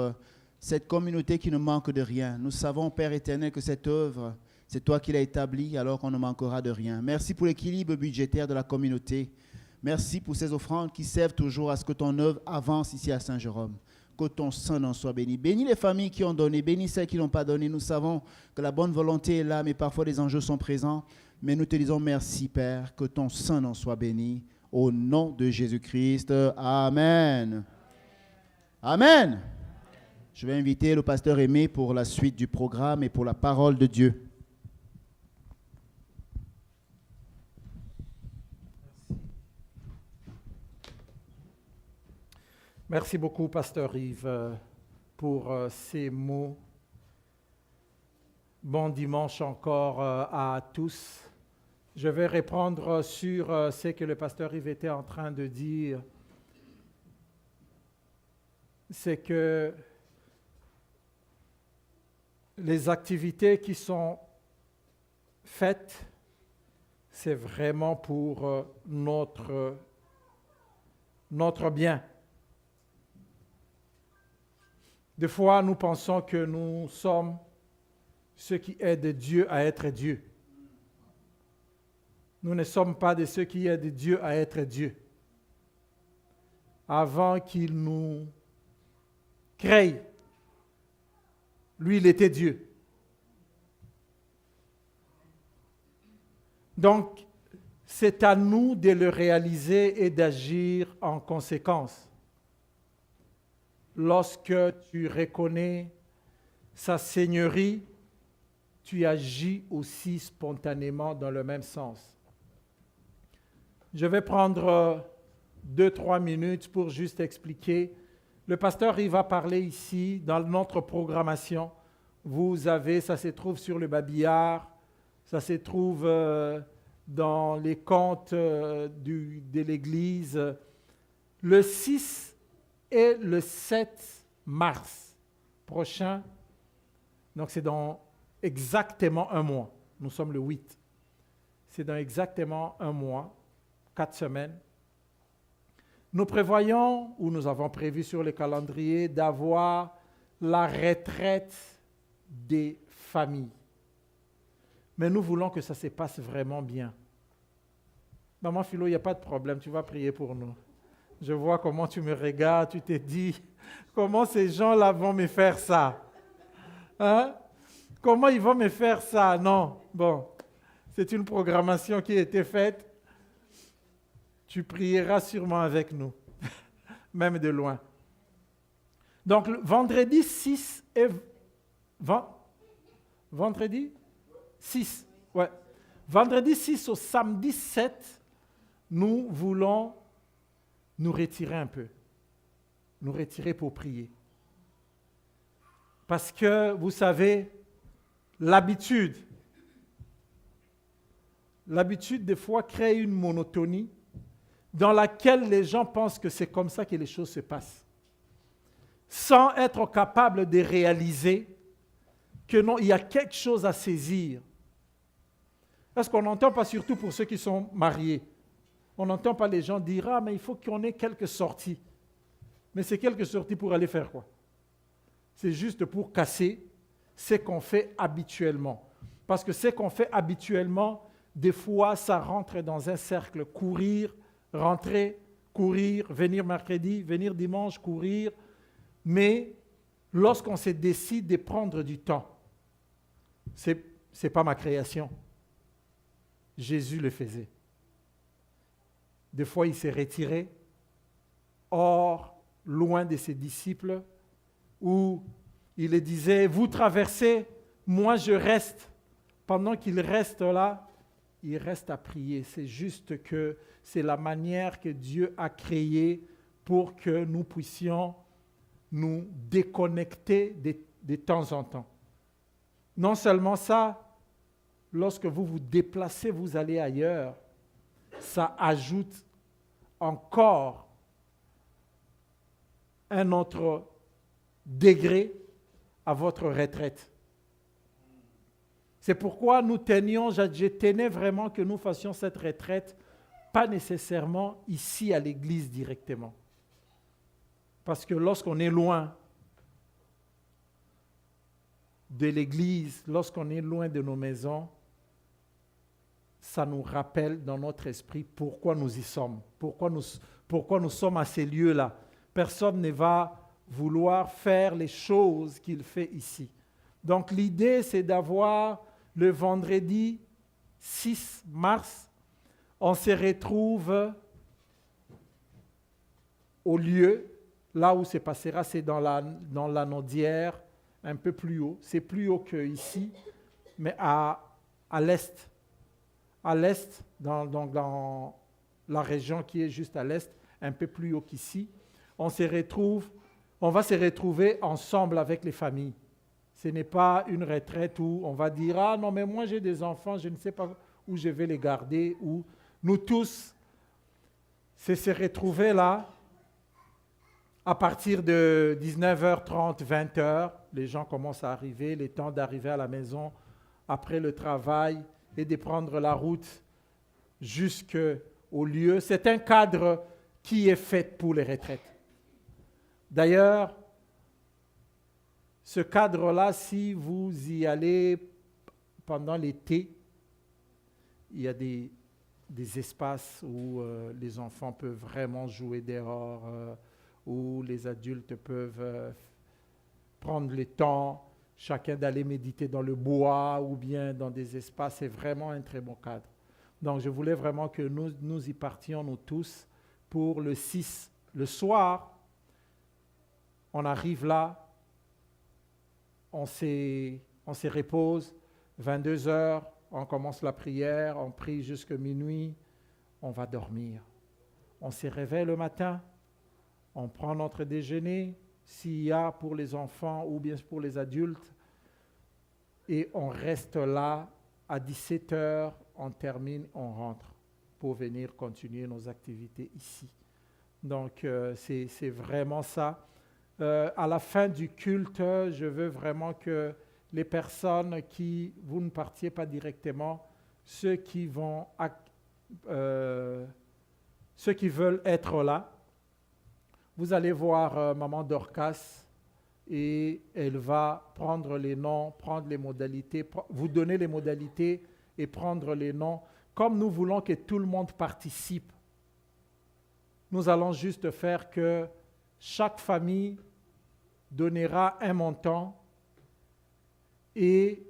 cette communauté qui ne manque de rien. Nous savons, Père éternel, que cette œuvre, c'est toi qui l'as établie, alors qu'on ne manquera de rien. Merci pour l'équilibre budgétaire de la communauté. Merci pour ces offrandes qui servent toujours à ce que ton œuvre avance ici à Saint-Jérôme. Que ton Saint-Nom soit béni. Bénis les familles qui ont donné, bénis celles qui n'ont pas donné. Nous savons que la bonne volonté est là, mais parfois les enjeux sont présents. Mais nous te disons merci, Père, que ton Saint-Nom soit béni. Au nom de Jésus-Christ, amen. Amen. Je vais inviter le pasteur Aimé pour la suite du programme et pour la parole de Dieu. Merci beaucoup, pasteur Yves, pour ces mots. Bon dimanche encore à tous. Je vais répondre sur ce que le pasteur Yves était en train de dire. C'est que les activités qui sont faites, c'est vraiment pour notre bien. Des fois, nous pensons que nous sommes ceux qui aident Dieu à être Dieu. Nous ne sommes pas de ceux qui aident Dieu à être Dieu. Avant qu'il nous crée, lui, il était Dieu. Donc, c'est à nous de le réaliser et d'agir en conséquence. Lorsque tu reconnais sa seigneurie, tu agis aussi spontanément dans le même sens. Je vais prendre 2-3 minutes pour juste expliquer. Le pasteur, il va parler ici dans notre programmation. Vous avez, ça se trouve sur le babillard, ça se trouve dans les comptes de l'Église. Le 6 et le 7 mars prochain, donc c'est dans exactement un mois. Nous sommes le 8. C'est dans exactement un mois, 4 semaines. Nous prévoyons, ou nous avons prévu sur le calendrier, d'avoir la retraite des familles. Mais nous voulons que ça se passe vraiment bien. Maman Philo, il n'y a pas de problème, tu vas prier pour nous. Je vois comment tu me regardes, tu te dis, comment ces gens-là vont me faire ça? Hein? Comment ils vont me faire ça? Non, bon, c'est une programmation qui a été faite. Tu prieras sûrement avec nous, même de loin. Donc, vendredi 6 et... Vendredi 6, ouais. Vendredi 6 au samedi 7, nous voulons nous retirer un peu. Nous retirer pour prier. Parce que, vous savez, l'habitude, des fois, crée une monotonie dans laquelle les gens pensent que c'est comme ça que les choses se passent, sans être capables de réaliser que non, il y a quelque chose à saisir. Est-ce qu'on n'entend pas, surtout pour ceux qui sont mariés, on n'entend pas les gens dire « Ah, mais il faut qu'on ait quelques sorties. » Mais c'est quelques sorties pour aller faire quoi? C'est juste pour casser ce qu'on fait habituellement. Parce que ce qu'on fait habituellement, des fois, ça rentre dans un cercle. Courir, rentrer, courir, venir mercredi, venir dimanche, courir. Mais lorsqu'on se décide de prendre du temps, ce n'est pas ma création. Jésus le faisait. Des fois, il s'est retiré, hors, loin de ses disciples, où il les disait, vous traversez, moi je reste. Pendant qu'il reste là, il reste à prier. C'est juste que c'est la manière que Dieu a créée pour que nous puissions nous déconnecter de temps en temps. Non seulement ça, lorsque vous vous déplacez, vous allez ailleurs, ça ajoute encore un autre degré à votre retraite. C'est pourquoi je tenais vraiment que nous fassions cette retraite, pas nécessairement ici à l'église directement. Parce que lorsqu'on est loin de l'église, lorsqu'on est loin de nos maisons, ça nous rappelle dans notre esprit pourquoi nous y sommes, pourquoi nous sommes à ces lieux-là. Personne ne va vouloir faire les choses qu'il fait ici. Donc l'idée, c'est d'avoir le vendredi 6 mars, on se retrouve au lieu, là où se passera, c'est dans la Naudière, un peu plus haut. C'est plus haut qu'ici, mais à l'est. À l'est, dans la région qui est juste à l'est, un peu plus haut qu'ici. On va se retrouver ensemble avec les familles. Ce n'est pas une retraite où on va dire « Ah non, mais moi j'ai des enfants, je ne sais pas où je vais les garder. » Ou nous tous, c'est se retrouver là à partir de 19h30, 20h. Les gens commencent à arriver, le temps d'arriver à la maison après le travail et de prendre la route jusqu'au lieu. C'est un cadre qui est fait pour les retraites. D'ailleurs, ce cadre-là, si vous y allez pendant l'été, il y a des espaces où les enfants peuvent vraiment jouer dehors, où les adultes peuvent prendre le temps, chacun d'aller méditer dans le bois ou bien dans des espaces. C'est vraiment un très bon cadre. Donc, je voulais vraiment que nous y partions, nous tous, pour le 6. Le soir, on arrive là, on se repose, 22h, on commence la prière, on prie jusqu'à minuit, on va dormir. On se réveille le matin, on prend notre déjeuner, s'il y a pour les enfants ou bien pour les adultes, et on reste là à 17h, on termine, on rentre pour venir continuer nos activités ici. Donc, c'est vraiment ça. À la fin du culte, je veux vraiment que les personnes vous ne partiez pas directement, ceux qui veulent être là, vous allez voir Maman Dorcas et elle va prendre les noms, prendre les modalités, vous donner les modalités et prendre les noms. Comme nous voulons que tout le monde participe, nous allons juste faire que chaque famille donnera un montant et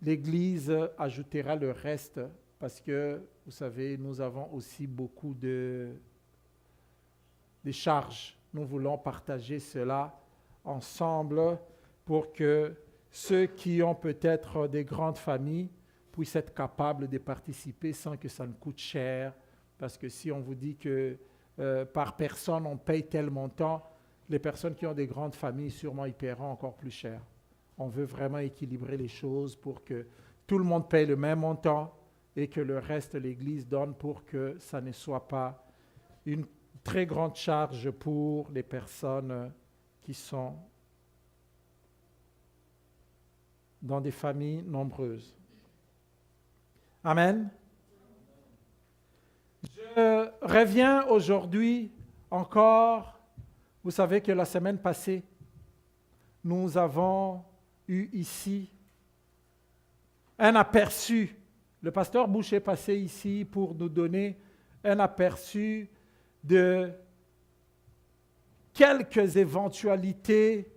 l'Église ajoutera le reste parce que, vous savez, nous avons aussi beaucoup de charges. Nous voulons partager cela ensemble pour que ceux qui ont peut-être des grandes familles puissent être capables de participer sans que ça ne coûte cher. Parce que si on vous dit que par personne on paye tel montant, les personnes qui ont des grandes familles, sûrement, ils paieront encore plus cher. On veut vraiment équilibrer les choses pour que tout le monde paye le même montant et que le reste, l'Église donne pour que ça ne soit pas une très grande charge pour les personnes qui sont dans des familles nombreuses. Amen. Je reviens aujourd'hui encore. Vous savez que la semaine passée, nous avons eu ici un aperçu. Le pasteur Boucher est passé ici pour nous donner un aperçu de quelques éventualités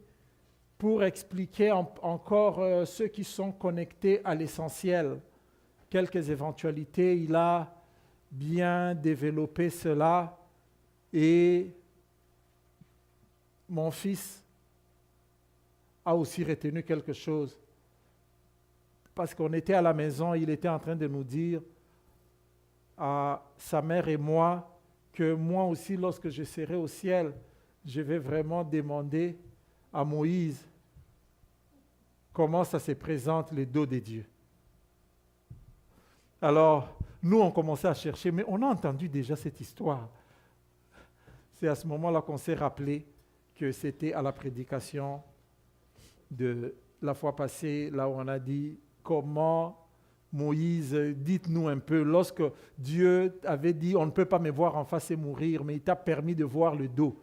pour expliquer encore ceux qui sont connectés à l'essentiel. Quelques éventualités, il a bien développé cela et mon fils a aussi retenu quelque chose. Parce qu'on était à la maison, il était en train de nous dire à sa mère et moi que moi aussi, lorsque je serai au ciel, je vais vraiment demander à Moïse comment ça se présente le dos de Dieu. Alors, nous, on commençait à chercher, mais on a entendu déjà cette histoire. C'est à ce moment-là qu'on s'est rappelé que c'était à la prédication de la fois passée, là où on a dit comment Moïse, dites-nous un peu, lorsque Dieu avait dit on ne peut pas me voir en face et mourir, mais il t'a permis de voir le dos.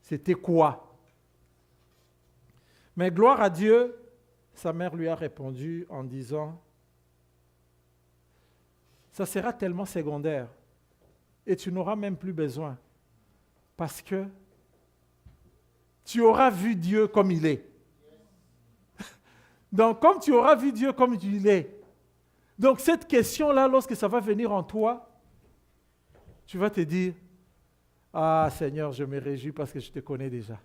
C'était quoi? Mais gloire à Dieu, sa mère lui a répondu en disant ça sera tellement secondaire et tu n'auras même plus besoin parce que tu auras vu Dieu comme il est. Donc, comme tu auras vu Dieu comme il est, donc cette question-là, lorsque ça va venir en toi, tu vas te dire, Ah Seigneur, je me réjouis parce que je te connais déjà.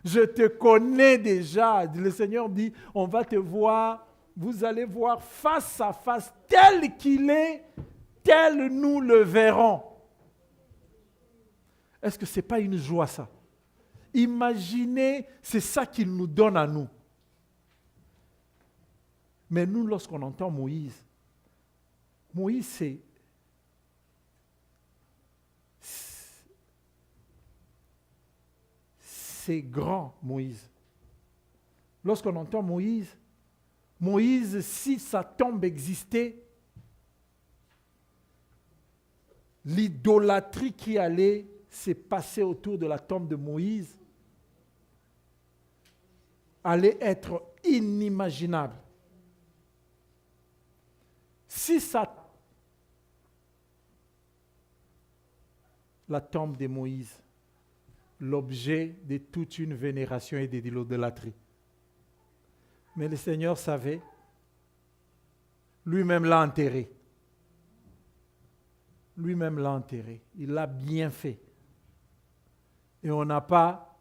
Je te connais déjà. Le Seigneur dit, on va te voir, vous allez voir face à face, tel qu'il est, tel nous le verrons. Est-ce que ce n'est pas une joie ça? Imaginez, c'est ça qu'il nous donne à nous. Mais nous, lorsqu'on entend Moïse, c'est grand, Moïse. Lorsqu'on entend Moïse, si sa tombe existait, l'idolâtrie qui allait se passer autour de la tombe de Moïse allait être inimaginable. Si la tombe de Moïse, l'objet de toute une vénération et de l'idolâtrie. Mais le Seigneur savait, lui-même l'a enterré. Lui-même l'a enterré. Il l'a bien fait. Et on n'a pas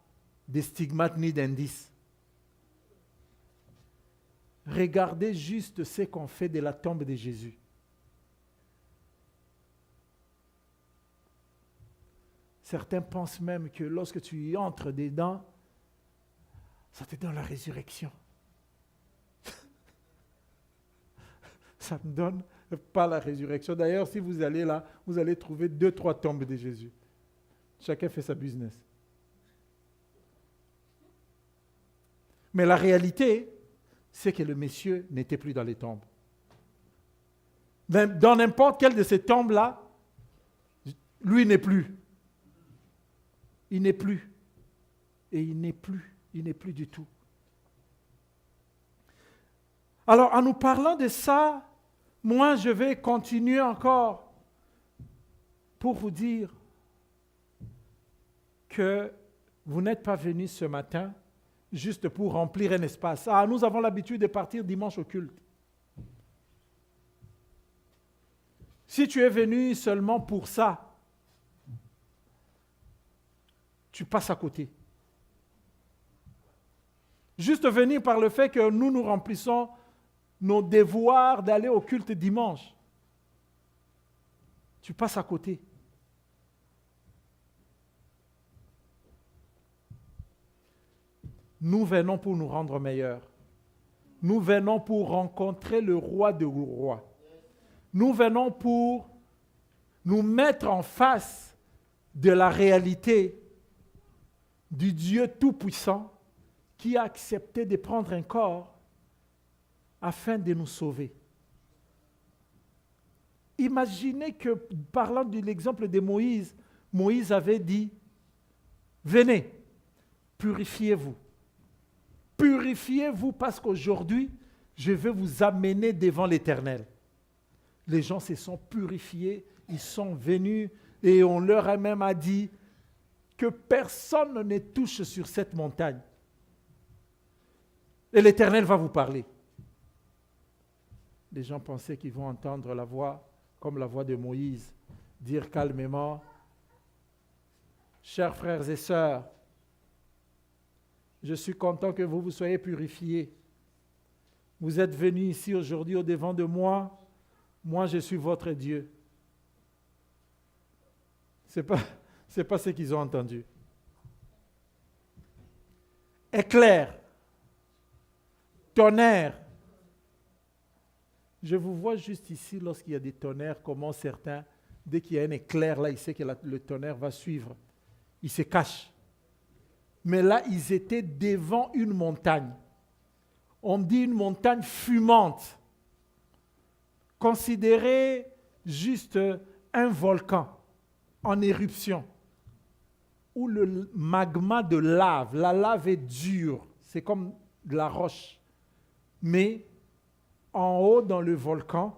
de stigmates ni d'indices. Regardez juste ce qu'on fait de la tombe de Jésus. Certains pensent même que lorsque tu y entres dedans, ça te donne la résurrection. Ça ne donne pas la résurrection. D'ailleurs, si vous allez là, vous allez trouver 2-3 tombes de Jésus. Chacun fait sa business. Mais la réalité, c'est que le Messie n'était plus dans les tombes. Dans n'importe quelle de ces tombes-là, lui n'est plus. Il n'est plus. Et il n'est plus. Il n'est plus du tout. Alors, en nous parlant de ça, moi, je vais continuer encore pour vous dire que vous n'êtes pas venus ce matin juste pour remplir un espace. Ah, nous avons l'habitude de partir dimanche au culte. Si tu es venu seulement pour ça, tu passes à côté. Juste venir par le fait que nous remplissons nos devoirs d'aller au culte dimanche. Tu passes à côté. Nous venons pour nous rendre meilleurs. Nous venons pour rencontrer le roi des rois. Nous venons pour nous mettre en face de la réalité du Dieu Tout-Puissant qui a accepté de prendre un corps afin de nous sauver. Imaginez que, parlant de l'exemple de Moïse, Moïse avait dit, venez, purifiez-vous. Purifiez-vous parce qu'aujourd'hui, je vais vous amener devant l'Éternel. Les gens se sont purifiés, ils sont venus et on leur a même dit que personne ne touche sur cette montagne. Et l'Éternel va vous parler. Les gens pensaient qu'ils vont entendre la voix, comme la voix de Moïse, dire calmement, « Chers frères et sœurs, je suis content que vous soyez purifiés. Vous êtes venus ici aujourd'hui au-devant de moi. Moi, je suis votre Dieu. » Ce n'est pas ce qu'ils ont entendu. Éclair, tonnerre. Je vous vois juste ici lorsqu'il y a des tonnerres, comment certains, dès qu'il y a un éclair là, ils savent que le tonnerre va suivre. Ils se cachent. Mais là, ils étaient devant une montagne. On dit une montagne fumante. Considérez juste un volcan en éruption, où le magma de lave, la lave est dure, c'est comme de la roche. Mais en haut dans le volcan,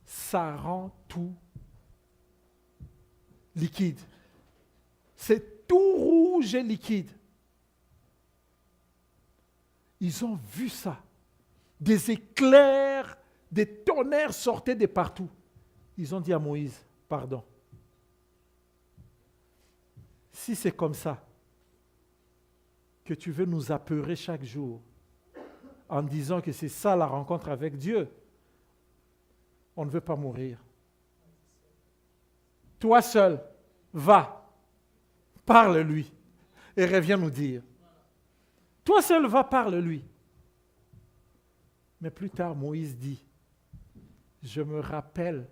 ça rend tout liquide. C'est tout rouge et liquide. Ils ont vu ça. Des éclairs, des tonnerres sortaient de partout. Ils ont dit à Moïse, pardon. Si c'est comme ça que tu veux nous apeurer chaque jour en disant que c'est ça la rencontre avec Dieu, on ne veut pas mourir. Toi seul, va, parle-lui et reviens nous dire. Toi seul, va, parle-lui. Mais plus tard, Moïse dit, je me rappelle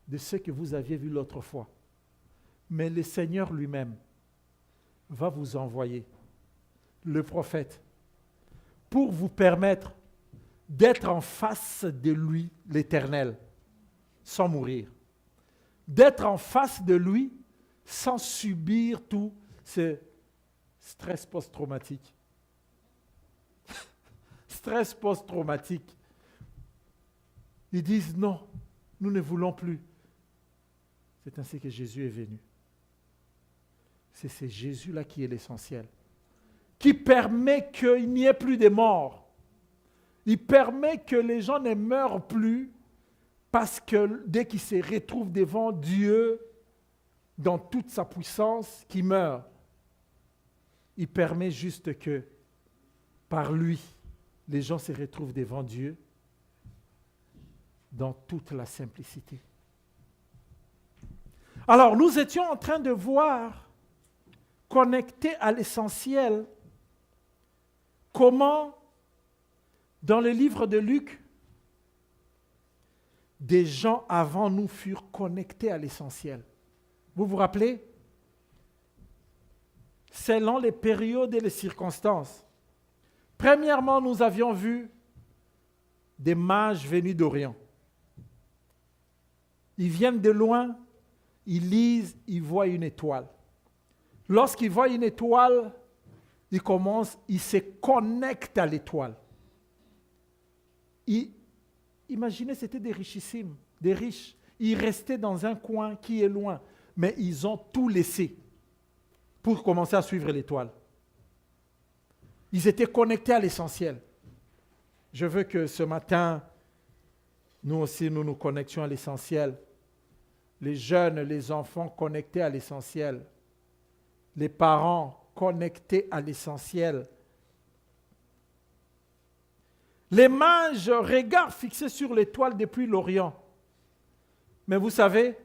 de ce que vous aviez vu l'autre fois. Mais le Seigneur lui-même va vous envoyer le prophète pour vous permettre d'être en face de lui, l'Éternel, sans mourir. D'être en face de lui sans subir tout ce stress post-traumatique. Stress post-traumatique. Ils disent non, nous ne voulons plus. C'est ainsi que Jésus est venu. C'est Jésus-là qui est l'essentiel, qui permet qu'il n'y ait plus de morts. Il permet que les gens ne meurent plus parce que dès qu'ils se retrouvent devant Dieu dans toute sa puissance, qu'ils meurent. Il permet juste que par lui, les gens se retrouvent devant Dieu dans toute la simplicité. Alors, nous étions en train de voir, connecté à l'essentiel, comment, dans le livre de Luc, des gens avant nous furent connectés à l'essentiel. Vous vous rappelez? Selon les périodes et les circonstances. Premièrement, nous avions vu des mages venus d'Orient. Ils viennent de loin, ils lisent, ils voient une étoile. Lorsqu'ils voient une étoile, ils se connectent à l'étoile. Imaginez, c'était des richissimes, des riches. Ils restaient dans un coin qui est loin, mais ils ont tout laissé pour commencer à suivre l'étoile. Ils étaient connectés à l'essentiel. Je veux que ce matin, nous aussi, nous nous connections à l'essentiel. Les jeunes, les enfants connectés à l'essentiel. Les parents connectés à l'essentiel. Les mages, regard fixé sur l'étoile depuis l'Orient. Mais vous savez,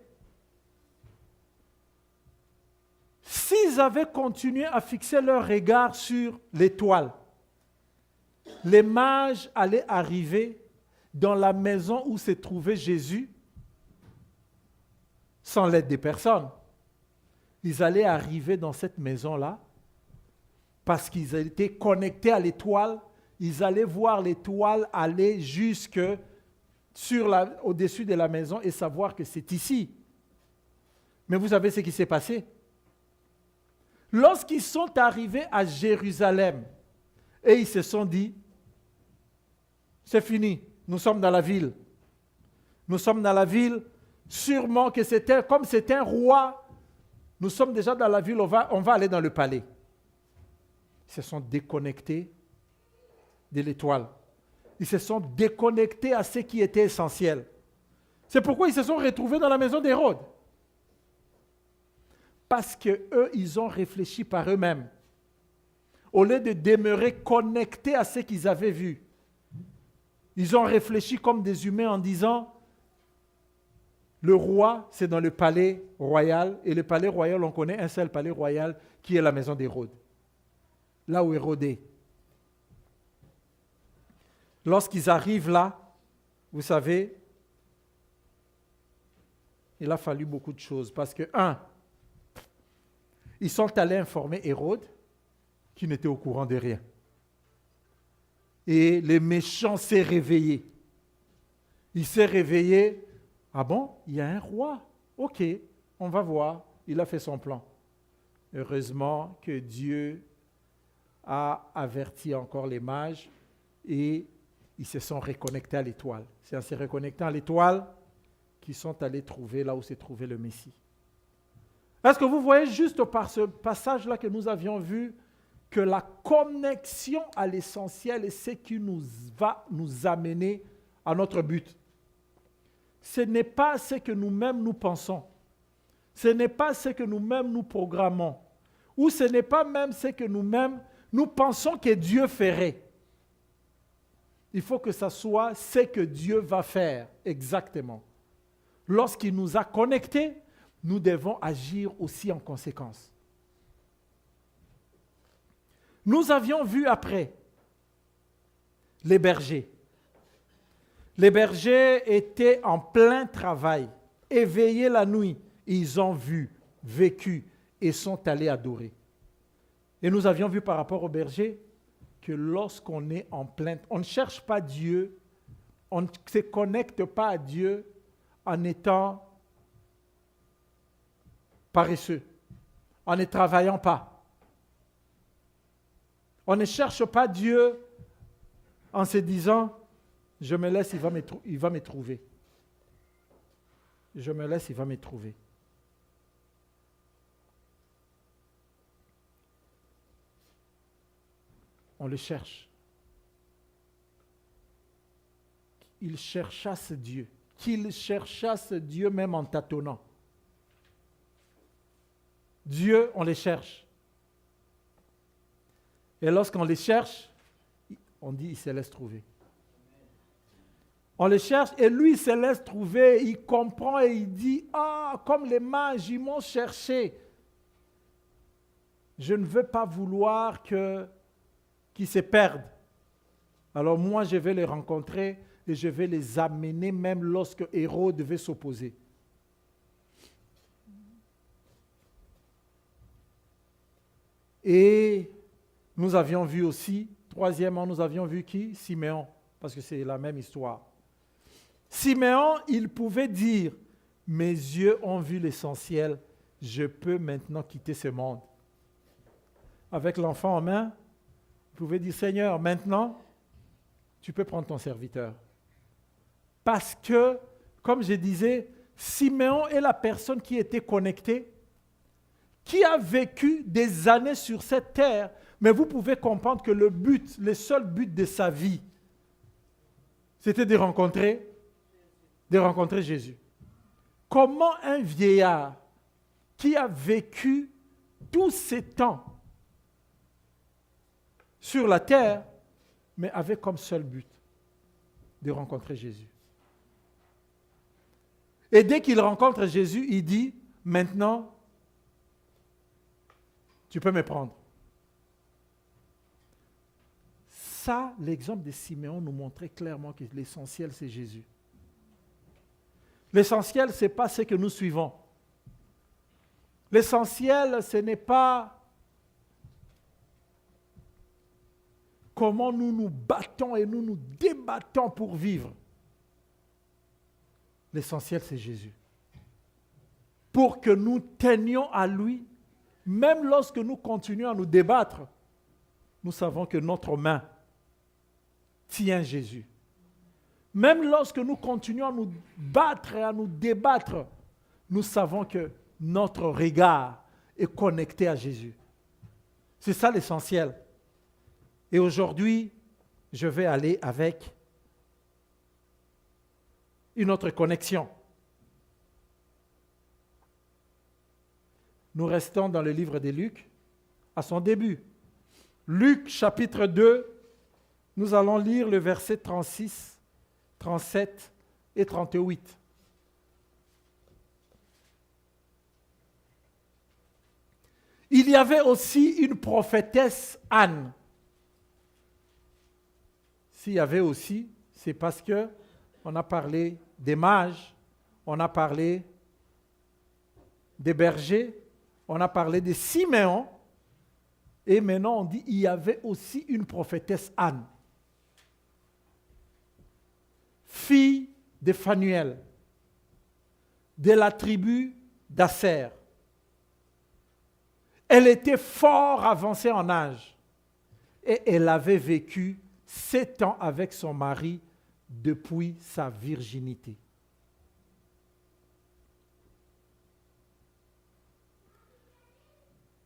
s'ils avaient continué à fixer leur regard sur l'étoile, les mages allaient arriver dans la maison où se trouvait Jésus sans l'aide des personnes. Ils allaient arriver dans cette maison-là parce qu'ils étaient connectés à l'étoile. Ils allaient voir l'étoile aller jusque au-dessus de la maison et savoir que c'est ici. Mais vous savez ce qui s'est passé? Lorsqu'ils sont arrivés à Jérusalem et ils se sont dit, c'est fini, nous sommes dans la ville. Nous sommes dans la ville, sûrement que comme c'était un roi, nous sommes déjà dans la ville, on va aller dans le palais. Ils se sont déconnectés de l'étoile. Ils se sont déconnectés à ce qui était essentiel. C'est pourquoi ils se sont retrouvés dans la maison d'Hérode. Parce qu'eux, ils ont réfléchi par eux-mêmes. Au lieu de demeurer connectés à ce qu'ils avaient vu, ils ont réfléchi comme des humains en disant, le roi, c'est dans le palais royal, et le palais royal, on connaît un seul palais royal qui est la maison d'Hérode. Là où Hérode est. Lorsqu'ils arrivent là, vous savez, il a fallu beaucoup de choses. Parce que, ils sont allés informer Hérode, qui n'était au courant de rien. Et le méchant s'est réveillé. Il s'est réveillé. Ah bon, il y a un roi. Ok, on va voir. Il a fait son plan. Heureusement que Dieu a averti encore les mages et ils se sont reconnectés à l'étoile. C'est en se reconnectant à l'étoile qu'ils sont allés trouver là où s'est trouvé le Messie. Est-ce que vous voyez juste par ce passage-là que nous avions vu que la connexion à l'essentiel est ce qui va nous amener à notre but. Ce n'est pas ce que nous-mêmes nous pensons. Ce n'est pas ce que nous-mêmes nous programmons. où ce n'est pas même ce que nous-mêmes, nous pensons que Dieu ferait. Il faut que ça soit ce que Dieu va faire exactement. Lorsqu'il nous a connectés, nous devons agir aussi en conséquence. Nous avions vu après les bergers. Les bergers étaient en plein travail, éveillés la nuit. Ils ont vu, vécu et sont allés adorer. Et nous avions vu par rapport aux bergers que lorsqu'on est en plein, on ne cherche pas Dieu, on ne se connecte pas à Dieu en étant paresseux, en ne travaillant pas. On ne cherche pas Dieu en se disant, je me laisse, il va me trouver. Je me laisse, il va me trouver. On le cherche. Il cherchasse Dieu. Qu'il cherchasse Dieu même en tâtonnant. Dieu, on les cherche. Et lorsqu'on les cherche, on dit, il se laisse trouver. On les cherche et lui, il se laisse trouver, il comprend et il dit, ah, comme les mages, ils m'ont cherché. Je ne veux pas vouloir qu'ils se perdent. Alors moi, je vais les rencontrer et je vais les amener même lorsque Hérode devait s'opposer. Et nous avions vu aussi, troisièmement, nous avions vu qui? Siméon, parce que c'est la même histoire. Siméon, il pouvait dire, mes yeux ont vu l'essentiel, je peux maintenant quitter ce monde. Avec l'enfant en main, il pouvait dire, Seigneur, maintenant, tu peux prendre ton serviteur. Parce que, comme je disais, Siméon est la personne qui était connectée, qui a vécu des années sur cette terre, mais vous pouvez comprendre que le seul but de sa vie, c'était de rencontrer Jésus. Comment un vieillard qui a vécu tous ces temps sur la terre, mais avait comme seul but de rencontrer Jésus. Et dès qu'il rencontre Jésus, il dit, maintenant, tu peux me prendre. Ça, l'exemple de Siméon nous montrait clairement que l'essentiel, c'est Jésus. L'essentiel, ce n'est pas ce que nous suivons. L'essentiel, ce n'est pas comment nous nous battons et nous nous débattons pour vivre. L'essentiel, c'est Jésus. Pour que nous tenions à lui, même lorsque nous continuons à nous débattre, nous savons que notre main tient Jésus. Même lorsque nous continuons à nous battre et à nous débattre, nous savons que notre regard est connecté à Jésus. C'est ça l'essentiel. Et aujourd'hui, je vais aller avec une autre connexion. Nous restons dans le livre de Luc, à son début. Luc chapitre 2, nous allons lire le verset 36, 37 et 38. Il y avait aussi une prophétesse Anne. S'il y avait aussi, c'est parce que on a parlé des mages, on a parlé des bergers, on a parlé de Siméon, et maintenant on dit il y avait aussi une prophétesse Anne, fille de Phanuel, de la tribu d'Asser. Elle était fort avancée en âge et elle avait vécu 7 ans avec son mari depuis sa virginité.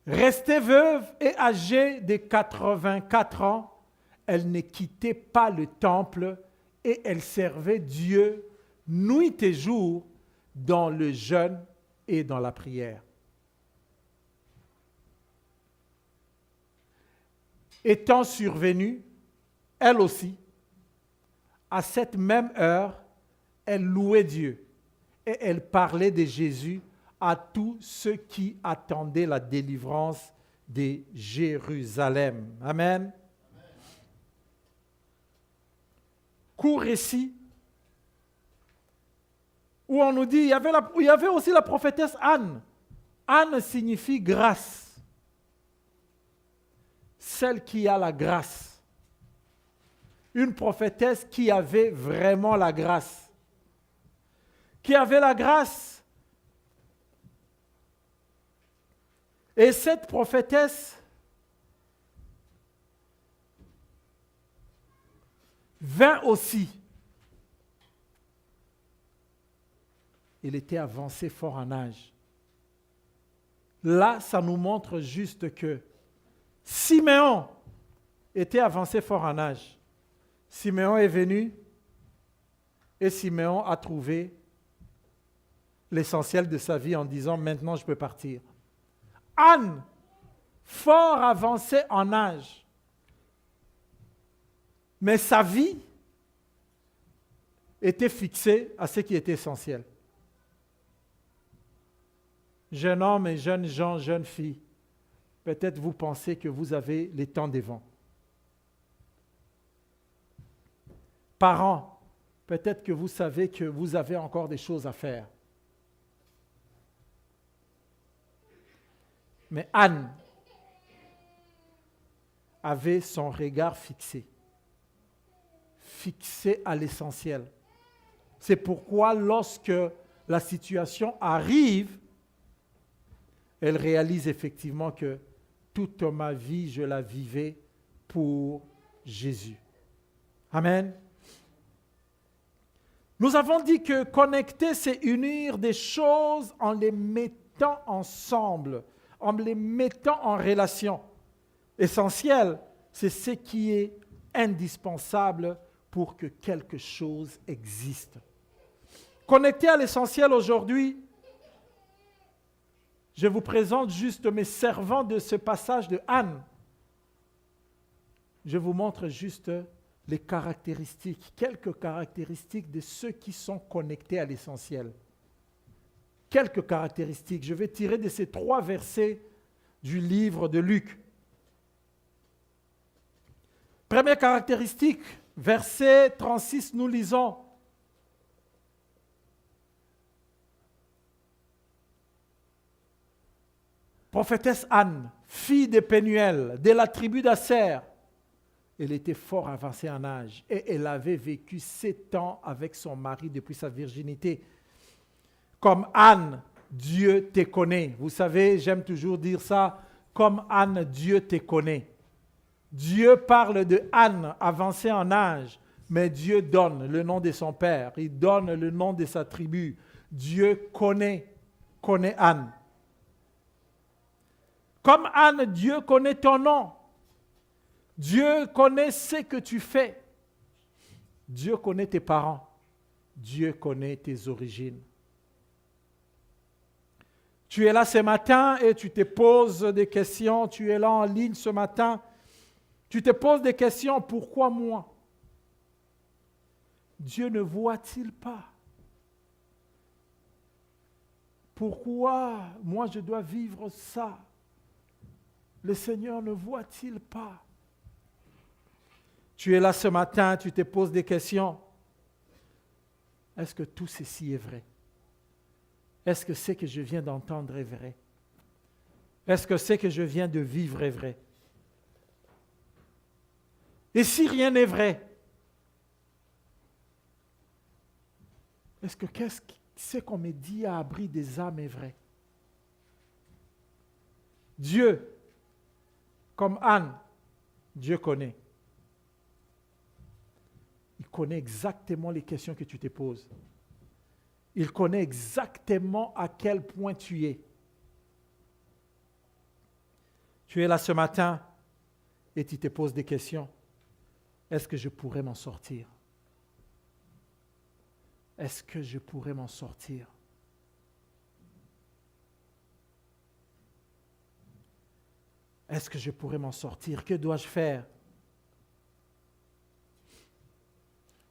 Restée veuve et âgée de 84 ans, elle ne quittait pas le temple et elle servait Dieu nuit et jour dans le jeûne et dans la prière. étant survenue, elle aussi, à cette même heure, elle louait Dieu et elle parlait de Jésus à tous ceux qui attendaient la délivrance de Jérusalem. Amen. Court récit où on nous dit, il y avait aussi la prophétesse Anne. Anne signifie grâce. Celle qui a la grâce. Une prophétesse qui avait vraiment la grâce. Qui avait la grâce. Et cette prophétesse vint aussi. Il était avancé fort en âge. Là, ça nous montre juste que Siméon était avancé fort en âge. Siméon est venu et Siméon a trouvé l'essentiel de sa vie en disant « Maintenant, je peux partir ». Anne, fort avancée en âge, mais sa vie était fixée à ce qui était essentiel. Jeune homme et jeunes gens, jeunes filles, peut-être vous pensez que vous avez les temps devant. Parents, peut-être que vous savez que vous avez encore des choses à faire. Mais Anne avait son regard fixé à l'essentiel. C'est pourquoi lorsque la situation arrive, elle réalise effectivement que toute ma vie, je la vivais pour Jésus. Amen. Nous avons dit que connecter, c'est unir des choses en les mettant ensemble, en les mettant en relation. Essentiel, c'est ce qui est indispensable pour que quelque chose existe. Connecter à l'essentiel aujourd'hui, je vous présente juste mes servants de ce passage de Anne. Je vous montre juste les caractéristiques, quelques caractéristiques de ceux qui sont connectés à l'essentiel. Quelques caractéristiques. Je vais tirer de ces 3 versets du livre de Luc. Première caractéristique, verset 36, nous lisons. Prophétesse Anne, fille de Pénuel, de la tribu d'Asser, elle était fort avancée en âge et elle avait vécu 7 ans avec son mari depuis sa virginité. Comme Anne, Dieu te connaît. Vous savez, j'aime toujours dire ça, comme Anne, Dieu te connaît. Dieu parle de Anne avancée en âge, mais Dieu donne le nom de son père, il donne le nom de sa tribu. Dieu connaît Anne. Comme Anne, Dieu connaît ton nom. Dieu connaît ce que tu fais. Dieu connaît tes parents. Dieu connaît tes origines. Tu es là ce matin et tu te poses des questions. Tu es là en ligne ce matin. Tu te poses des questions. Pourquoi moi? Dieu ne voit-il pas? Pourquoi moi je dois vivre ça? Le Seigneur ne voit-il pas? Tu es là ce matin, tu te poses des questions. Est-ce que tout ceci est vrai? Est-ce que ce que je viens d'entendre est vrai? Est-ce que ce que je viens de vivre est vrai? Et si rien n'est vrai, est-ce que ce qu'on me dit à abri des âmes est vrai? Dieu, comme Anne, Dieu connaît. Il connaît exactement les questions que tu te poses. Il connaît exactement à quel point tu es. Tu es là ce matin et tu te poses des questions. Est-ce que je pourrais m'en sortir? Est-ce que je pourrais m'en sortir? Est-ce que je pourrais m'en sortir? Que dois-je faire?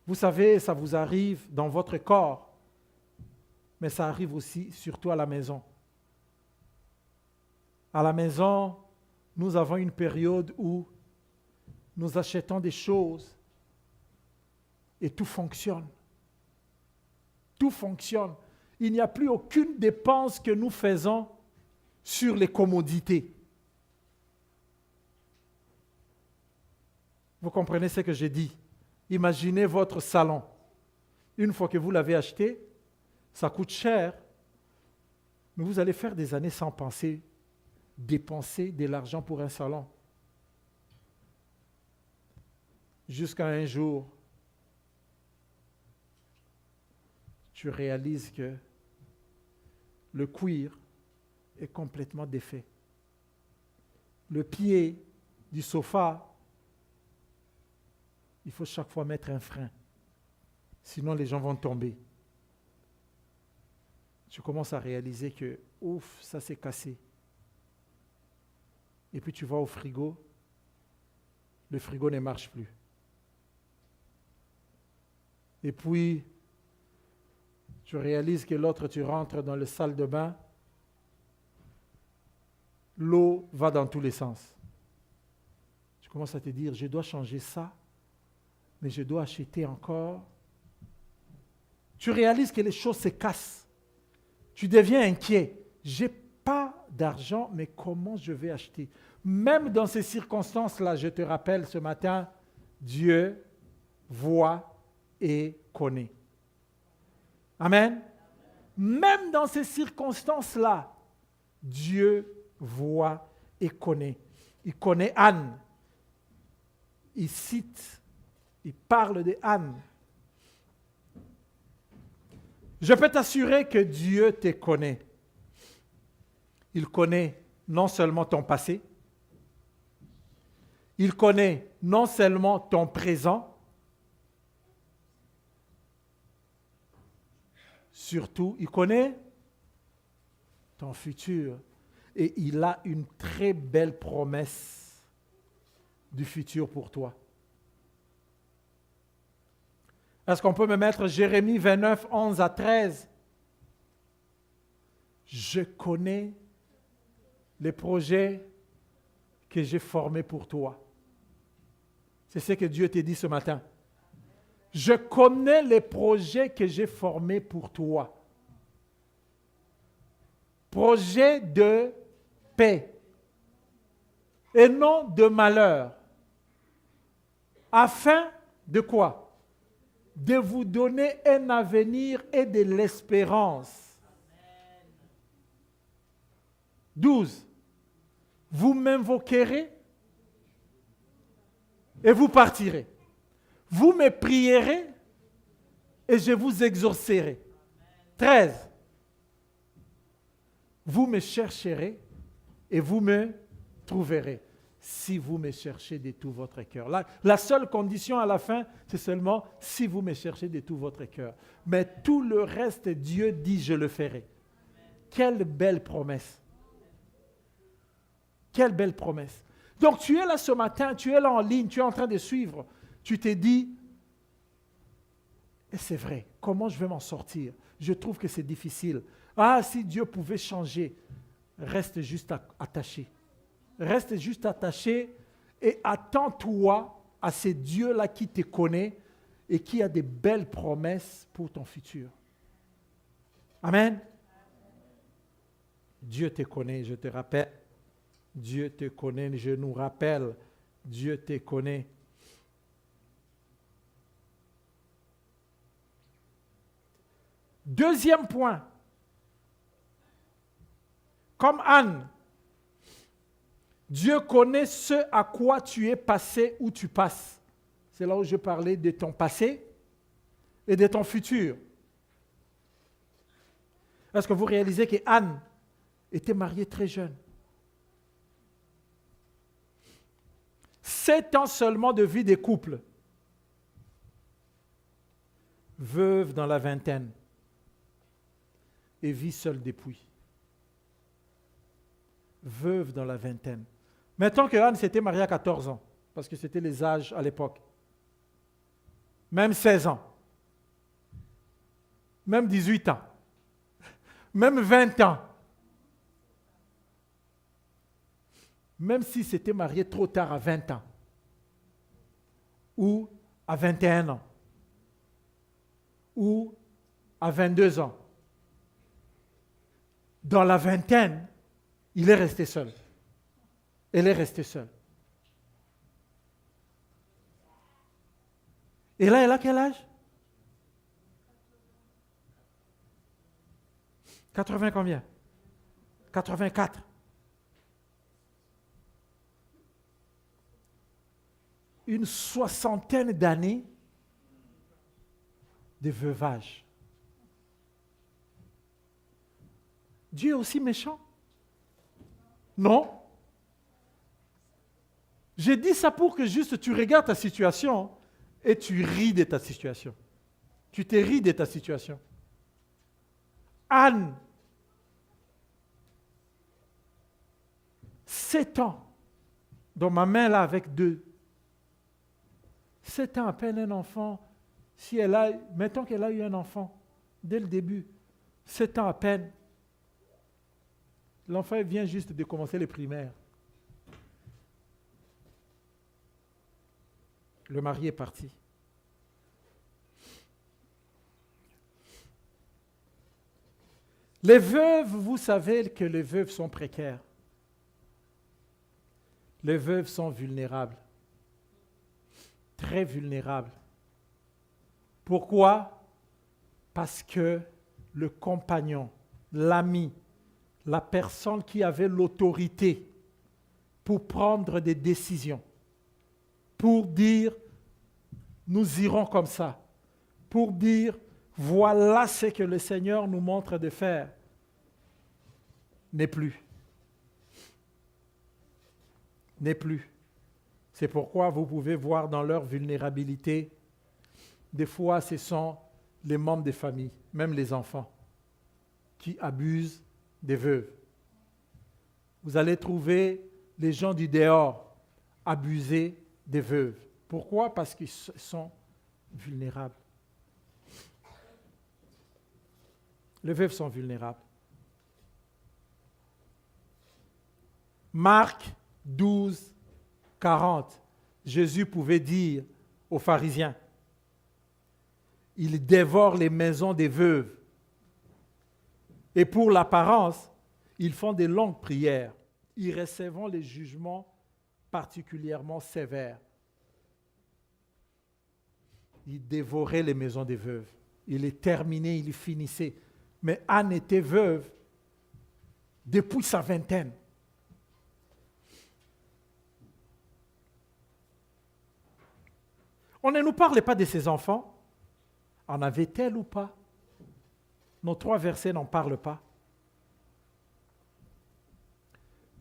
Vous savez, ça vous arrive dans votre corps, mais ça arrive aussi surtout à la maison. À la maison, nous avons une période où nous achetons des choses et tout fonctionne. Tout fonctionne. Il n'y a plus aucune dépense que nous faisons sur les commodités. Vous comprenez ce que j'ai dit? Imaginez votre salon. Une fois que vous l'avez acheté, ça coûte cher, mais vous allez faire des années sans penser, dépenser de l'argent pour un salon. Jusqu'à un jour, tu réalises que le cuir est complètement défait. Le pied du sofa, il faut chaque fois mettre un frein. Sinon, les gens vont tomber. Tu commences à réaliser que, ouf, ça s'est cassé. Et puis tu vas au frigo, le frigo ne marche plus. Et puis, tu réalises que l'autre, tu rentres dans la salle de bain, l'eau va dans tous les sens. Tu commences à te dire, je dois changer ça, mais je dois acheter encore. Tu réalises que les choses se cassent. Tu deviens inquiet. Je n'ai pas d'argent, mais comment je vais acheter? Même dans ces circonstances-là, je te rappelle ce matin, Dieu voit et connaît. Amen. Même dans ces circonstances-là, Dieu voit et connaît. Il connaît Anne. Il cite, il parle de Anne. Je peux t'assurer que Dieu te connaît. Il connaît non seulement ton passé, il connaît non seulement ton présent, surtout, il connaît ton futur. Et il a une très belle promesse du futur pour toi. Est-ce qu'on peut me mettre Jérémie 29, 11 à 13? Je connais les projets que j'ai formés pour toi. C'est ce que Dieu t'a dit ce matin. Je connais les projets que j'ai formés pour toi. Projets de paix et non de malheur. Afin de quoi? De vous donner un avenir et de l'espérance. 12. Vous m'invoquerez et vous partirez. Vous me prierez et je vous exaucerai. 13. Vous me chercherez et vous me trouverez. Si vous me cherchez de tout votre cœur. La seule condition à la fin, c'est seulement si vous me cherchez de tout votre cœur. Mais tout le reste, Dieu dit, je le ferai. Quelle belle promesse. Quelle belle promesse. Donc tu es là ce matin, tu es là en ligne, tu es en train de suivre. Tu t'es dit, et c'est vrai, comment je vais m'en sortir? Je trouve que c'est difficile. Ah, si Dieu pouvait changer, reste juste attaché. Reste juste attaché et attends-toi à ce Dieu-là qui te connaît et qui a des belles promesses pour ton futur. Amen. Dieu te connaît, je te rappelle. Dieu te connaît, je nous rappelle. Dieu te connaît. Deuxième point. Comme Anne, Dieu connaît ce à quoi tu es passé ou tu passes. C'est là où je parlais de ton passé et de ton futur. Est-ce que vous réalisez que Anne était mariée très jeune? 7 ans seulement de vie de couple. Veuve dans la vingtaine. Et vit seule depuis. Veuve dans la vingtaine. Mettons que Anne s'était mariée à 14 ans, parce que c'était les âges à l'époque. Même 16 ans. Même 18 ans. Même 20 ans. Même si c'était marié trop tard à 20 ans. Ou à 21 ans. Ou à 22 ans. Dans la vingtaine, il est resté seul. Elle est restée seule. Et là, elle a quel âge? 80 combien? 84. Une soixantaine d'années de veuvage. Dieu est aussi méchant? Non. J'ai dit ça pour que juste tu regardes ta situation et tu ris de ta situation. Tu te ris de ta situation. Anne, 7 ans, dans ma main là avec 2. 7 ans à peine un enfant. Si elle a, mettons qu'elle a eu un enfant dès le début, 7 ans à peine. L'enfant vient juste de commencer les primaires. Le mari est parti. Les veuves, vous savez que les veuves sont précaires. Les veuves sont vulnérables. Très vulnérables. Pourquoi? Parce que le compagnon, l'ami, la personne qui avait l'autorité pour prendre des décisions, pour dire, nous irons comme ça, pour dire, voilà ce que le Seigneur nous montre de faire, n'est plus. N'est plus. C'est pourquoi vous pouvez voir dans leur vulnérabilité, des fois ce sont les membres des familles, même les enfants, qui abusent des veuves. Vous allez trouver les gens du dehors abuser des veuves. Pourquoi? Parce qu'ils sont vulnérables. Les veuves sont vulnérables. Marc 12, 40. Jésus pouvait dire aux pharisiens, ils dévorent les maisons des veuves. Et pour l'apparence, ils font des longues prières. Ils recevront les jugements particulièrement sévères. Il dévorait les maisons des veuves. Il les terminait, il les finissait. Mais Anne était veuve depuis sa vingtaine. On ne nous parlait pas de ses enfants. En avait-elle ou pas? Nos 3 versets n'en parlent pas.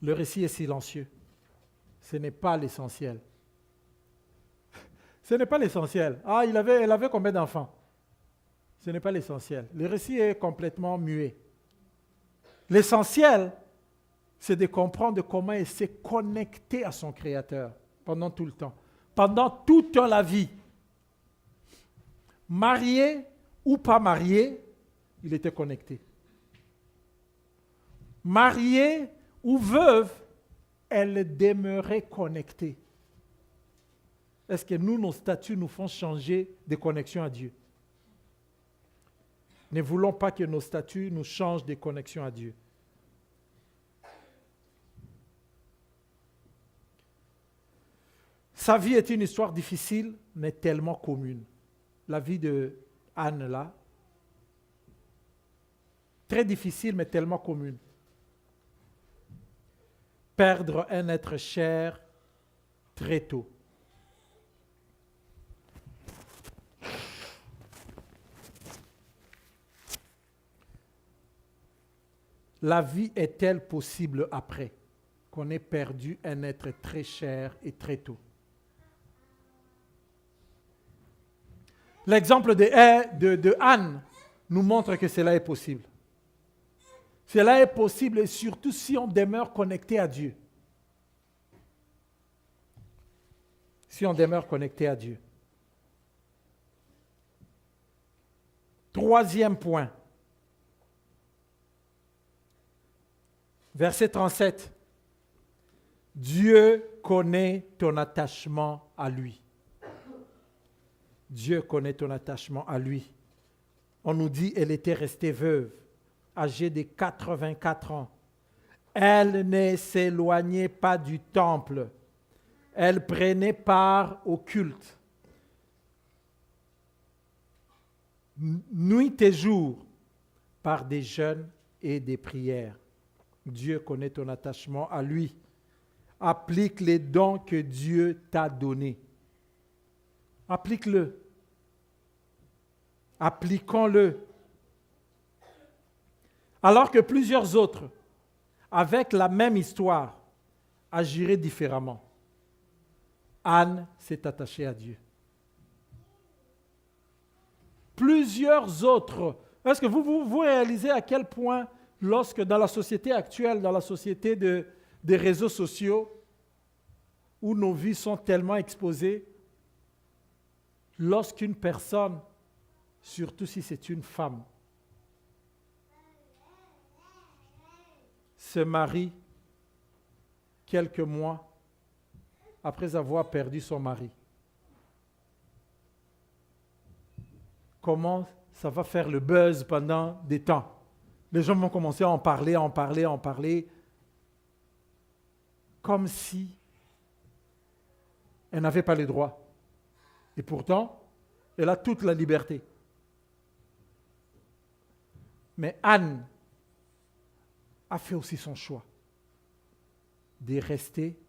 Le récit est silencieux. Ce n'est pas l'essentiel. Ce n'est pas l'essentiel. Ah, elle avait combien d'enfants? Ce n'est pas l'essentiel. Le récit est complètement muet. L'essentiel, c'est de comprendre comment elle s'est connectée à son Créateur pendant tout le temps, pendant toute la vie. Marié ou pas marié, il était connecté. Mariée ou veuve, elle demeurait connectée. Est-ce que nous, nos statuts nous font changer de connexion à Dieu? Ne voulons pas que nos statuts nous changent de connexion à Dieu. Sa vie est une histoire difficile, mais tellement commune. La vie de Anne, là, très difficile, mais tellement commune. Perdre un être cher très tôt. La vie est-elle possible après qu'on ait perdu un être très cher et très tôt? L'exemple de Anne nous montre que cela est possible. Cela est possible et surtout si on demeure connecté à Dieu. si on demeure connecté à Dieu. Troisième point. Verset 37. Dieu connaît ton attachement à lui. Dieu connaît ton attachement à lui. On nous dit qu'elle était restée veuve, âgée de 84 ans. Elle ne s'éloignait pas du temple. Elle prenait part au culte. Nuit et jour, par des jeûnes et des prières. Dieu connaît ton attachement à lui. Applique les dons que Dieu t'a donnés. Applique-le. Appliquons-le. Alors que plusieurs autres, avec la même histoire, agiraient différemment. Anne s'est attachée à Dieu. Plusieurs autres. Est-ce que vous réalisez à quel point, lorsque dans la société actuelle, dans la société des réseaux sociaux, où nos vies sont tellement exposées, lorsqu'une personne, surtout si c'est une femme, se marie quelques mois après avoir perdu son mari, comment ça va faire le buzz pendant des temps? Les gens vont commencer à en parler, comme si elle n'avait pas les droits. Et pourtant, elle a toute la liberté. Mais Anne a fait aussi son choix de rester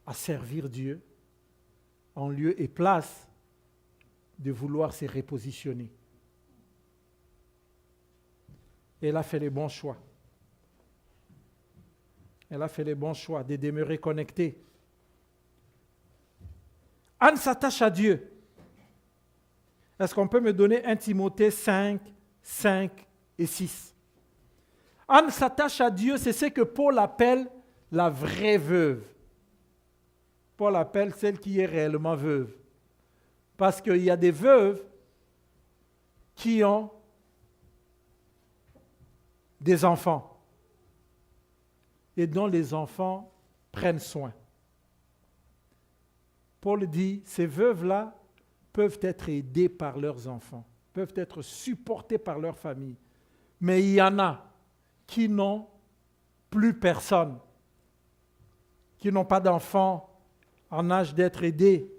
à servir Dieu en lieu et place de vouloir se repositionner. Elle a fait les bons choix. Elle a fait les bons choix de demeurer connectée. Anne s'attache à Dieu. Est-ce qu'on peut me donner 1 Timothée 5, 5 et 6? Anne s'attache à Dieu, c'est ce que Paul appelle la vraie veuve. Paul appelle celle qui est réellement veuve. Parce qu'il y a des veuves qui ont des enfants et dont les enfants prennent soin. Paul dit, ces veuves-là peuvent être aidées par leurs enfants, peuvent être supportées par leur famille. Mais il y en a qui n'ont plus personne, qui n'ont pas d'enfants en âge d'être aidés.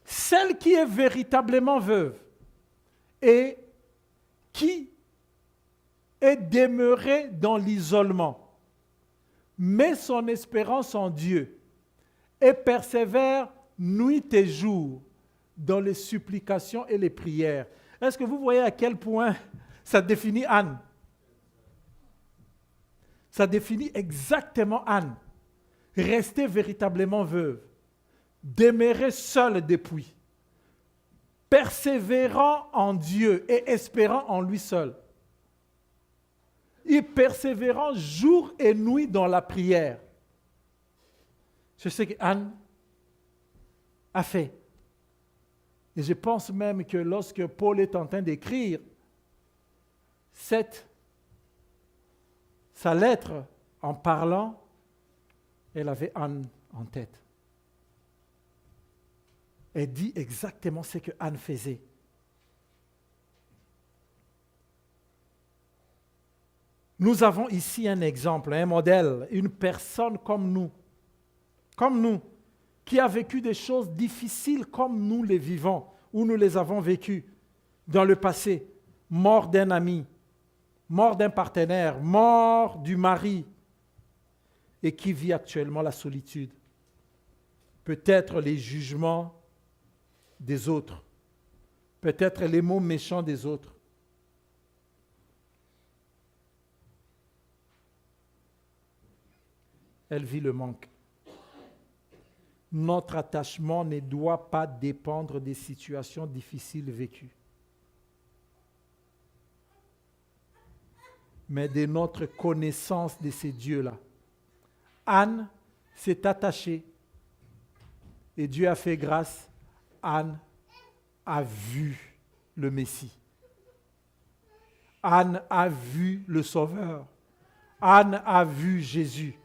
Celle qui est véritablement veuve et qui est demeurée dans l'isolement, met son espérance en Dieu et persévère nuit et jour dans les supplications et les prières. Est-ce que vous voyez à quel point ça définit Anne? Ça définit exactement Anne. Rester véritablement veuve, demeurer seule depuis, persévérant en Dieu et espérant en lui seul. Et persévérant jour et nuit dans la prière. C'est ce qu'Anne a fait. Et je pense même que lorsque Paul est en train d'écrire sa lettre en parlant, elle avait Anne en tête. Elle dit exactement ce que Anne faisait. Nous avons ici un exemple, un modèle, une personne comme nous, qui a vécu des choses difficiles comme nous les vivons, ou nous les avons vécues dans le passé. Mort d'un ami, mort d'un partenaire, mort du mari, et qui vit actuellement la solitude. Peut-être les jugements des autres, peut-être les mots méchants des autres. Elle vit le manque. Notre attachement ne doit pas dépendre des situations difficiles vécues, mais de notre connaissance de ces dieux-là. Anne s'est attaché et Dieu a fait grâce. Anne a vu le Messie. Anne a vu le Sauveur. Anne a vu Jésus.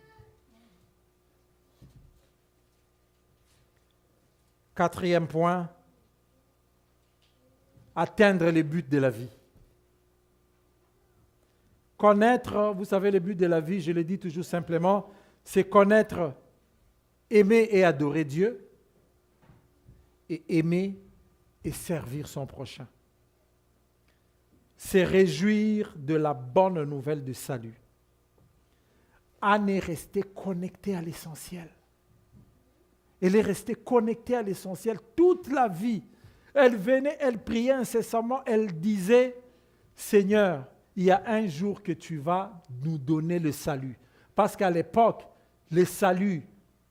4e point, atteindre les buts de la vie. Connaître, vous savez, les buts de la vie, je le dis toujours simplement, c'est connaître, aimer et adorer Dieu, et aimer et servir son prochain. C'est réjouir de la bonne nouvelle du salut. Anne est restée connectée à l'essentiel. Elle est restée connectée à l'essentiel toute la vie. Elle venait, elle priait incessamment, elle disait, Seigneur, il y a un jour que tu vas nous donner le salut. Parce qu'à l'époque, le salut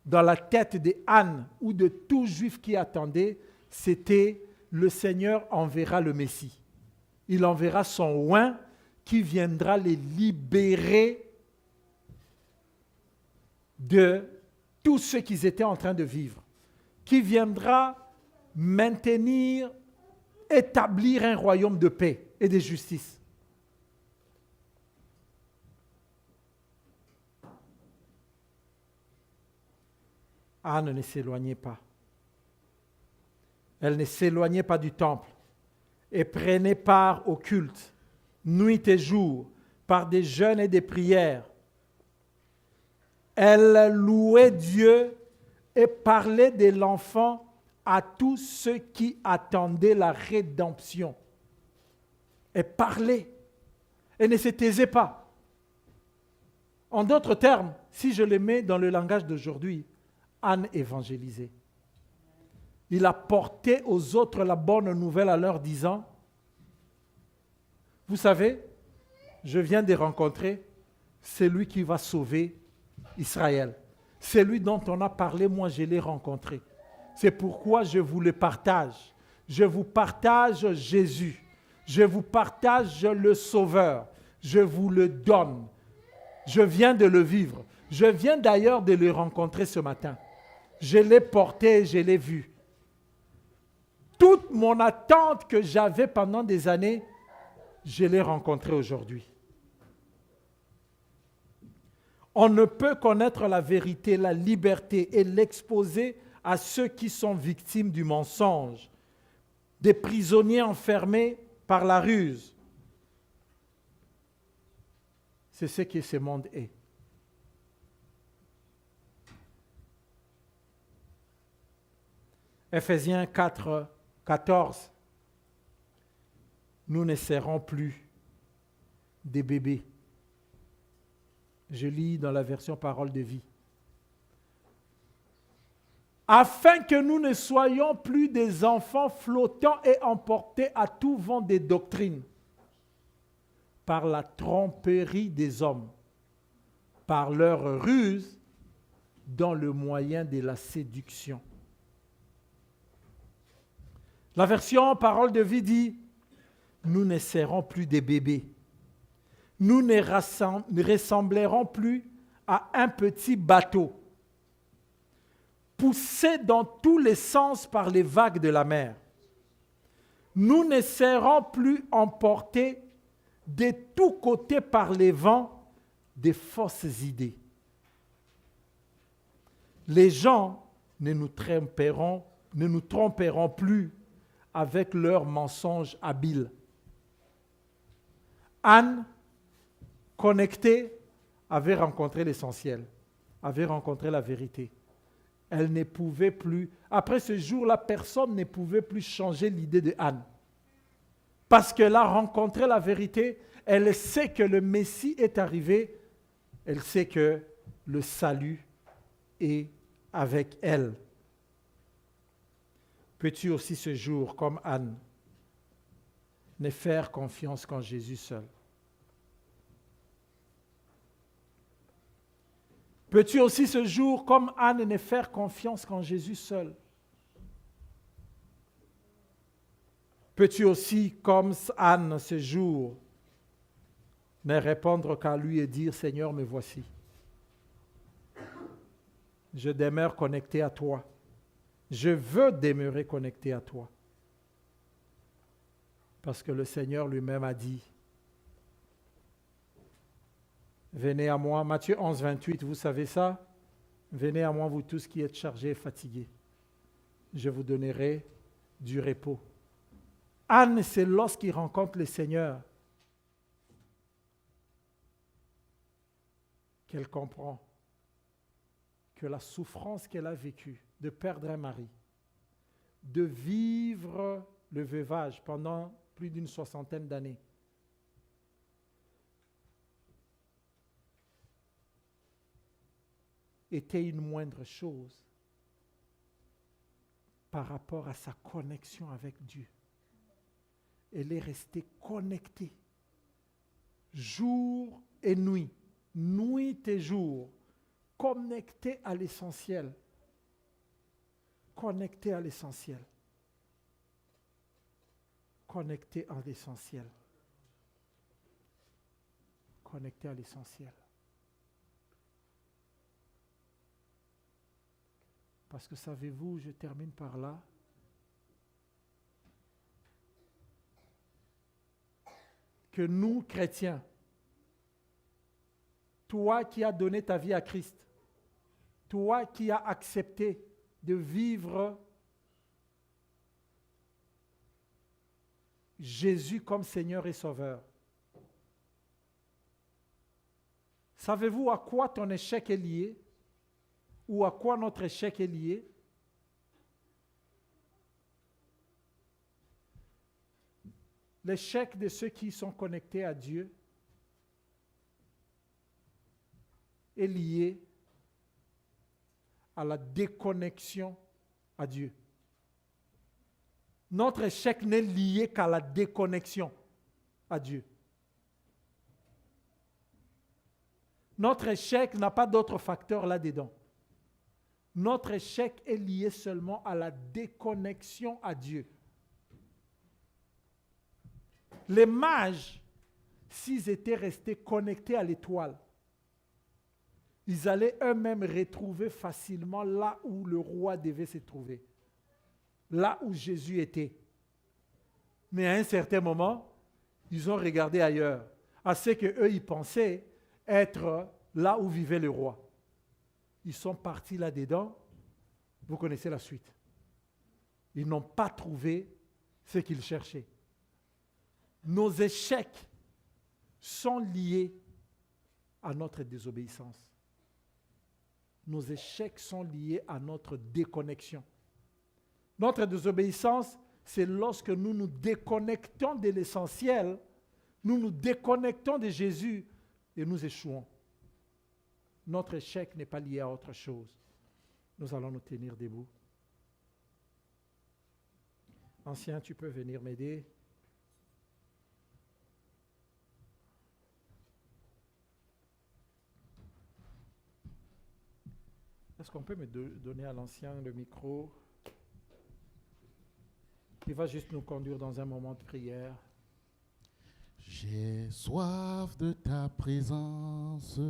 dans la tête d'Anne ou de tout juif qui attendait, c'était le Seigneur enverra le Messie. Il enverra son oint qui viendra les libérer de tout ce qu'ils étaient en train de vivre, qui viendra maintenir, établir un royaume de paix et de justice. Anne ne s'éloignait pas. Elle ne s'éloignait pas du temple et prenait part au culte, nuit et jour, par des jeûnes et des prières. Elle louait Dieu et parlait de l'enfant à tous ceux qui attendaient la rédemption. Elle parlait. Elle ne se taisait pas. En d'autres termes, si je le mets dans le langage d'aujourd'hui, Anne évangélisait. Il apportait aux autres la bonne nouvelle en leur disant, vous savez, je viens de rencontrer celui qui va sauver Israël. Celui dont on a parlé, moi je l'ai rencontré. C'est pourquoi je vous le partage. Je vous partage Jésus. Je vous partage le Sauveur. Je vous le donne. Je viens de le vivre. Je viens d'ailleurs de le rencontrer ce matin. Je l'ai porté et je l'ai vu. Toute mon attente que j'avais pendant des années, je l'ai rencontré aujourd'hui. On ne peut connaître la vérité, la liberté et l'exposer à ceux qui sont victimes du mensonge, des prisonniers enfermés par la ruse. C'est ce que ce monde est. Ephésiens 4, 14. Nous ne serons plus des bébés. Je lis dans la version Parole de vie. Afin que nous ne soyons plus des enfants flottants et emportés à tout vent des doctrines, par la tromperie des hommes, par leur ruse, dans le moyen de la séduction. La version Parole de vie dit, nous ne serons plus des bébés. Nous ne ressemblerons plus à un petit bateau, poussé dans tous les sens par les vagues de la mer. Nous ne serons plus emportés de tous côtés par les vents des fausses idées. Les gens ne nous tromperont plus avec leurs mensonges habiles. Anne, connectée, avait rencontré l'essentiel, avait rencontré la vérité. Elle ne pouvait plus, après ce jour-là, personne ne pouvait plus changer l'idée de Anne. Parce qu'elle a rencontré la vérité, elle sait que le Messie est arrivé, elle sait que le salut est avec elle. Peux-tu aussi ce jour, comme Anne, ne faire confiance qu'en Jésus seul? Peux-tu aussi ce jour, comme Anne, ne faire confiance qu'en Jésus seul? Peux-tu aussi, comme Anne, ce jour, ne répondre qu'à lui et dire, Seigneur, me voici. Je demeure connecté à toi. Je veux demeurer connecté à toi. Parce que le Seigneur lui-même a dit, venez à moi, Matthieu 11, 28, vous savez ça? Venez à moi, vous tous qui êtes chargés et fatigués. Je vous donnerai du repos. Anne, c'est lorsqu'il rencontre le Seigneur qu'elle comprend que la souffrance qu'elle a vécue de perdre un mari, de vivre le veuvage pendant plus d'une 60aine d'années, était une moindre chose par rapport à sa connexion avec Dieu. Elle est restée connectée jour et nuit, nuit et jour, connectée à l'essentiel. Connectée à l'essentiel. Connectée à l'essentiel. Connectée à l'essentiel. Parce que savez-vous, je termine par là, que nous, chrétiens, toi qui as donné ta vie à Christ, toi qui as accepté de vivre Jésus comme Seigneur et Sauveur, savez-vous à quoi ton échec est lié? Ou à quoi notre échec est lié? L'échec de ceux qui sont connectés à Dieu est lié à la déconnexion à Dieu. Notre échec n'est lié qu'à la déconnexion à Dieu. Notre échec n'a pas d'autre facteur là-dedans. Notre échec est lié seulement à la déconnexion à Dieu. Les mages, s'ils étaient restés connectés à l'étoile, ils allaient eux-mêmes retrouver facilement là où le roi devait se trouver, là où Jésus était. Mais à un certain moment, ils ont regardé ailleurs, à ce qu'eux, ils pensaient être là où vivait le roi. Ils sont partis là-dedans, vous connaissez la suite. Ils n'ont pas trouvé ce qu'ils cherchaient. Nos échecs sont liés à notre désobéissance. Nos échecs sont liés à notre déconnexion. Notre désobéissance, c'est lorsque nous nous déconnectons de l'essentiel, nous nous déconnectons de Jésus et nous échouons. Notre échec n'est pas lié à autre chose. Nous allons nous tenir debout. Ancien, tu peux venir m'aider. Est-ce qu'on peut me donner à l'ancien le micro? Il va juste nous conduire dans un moment de prière. J'ai soif de ta présence,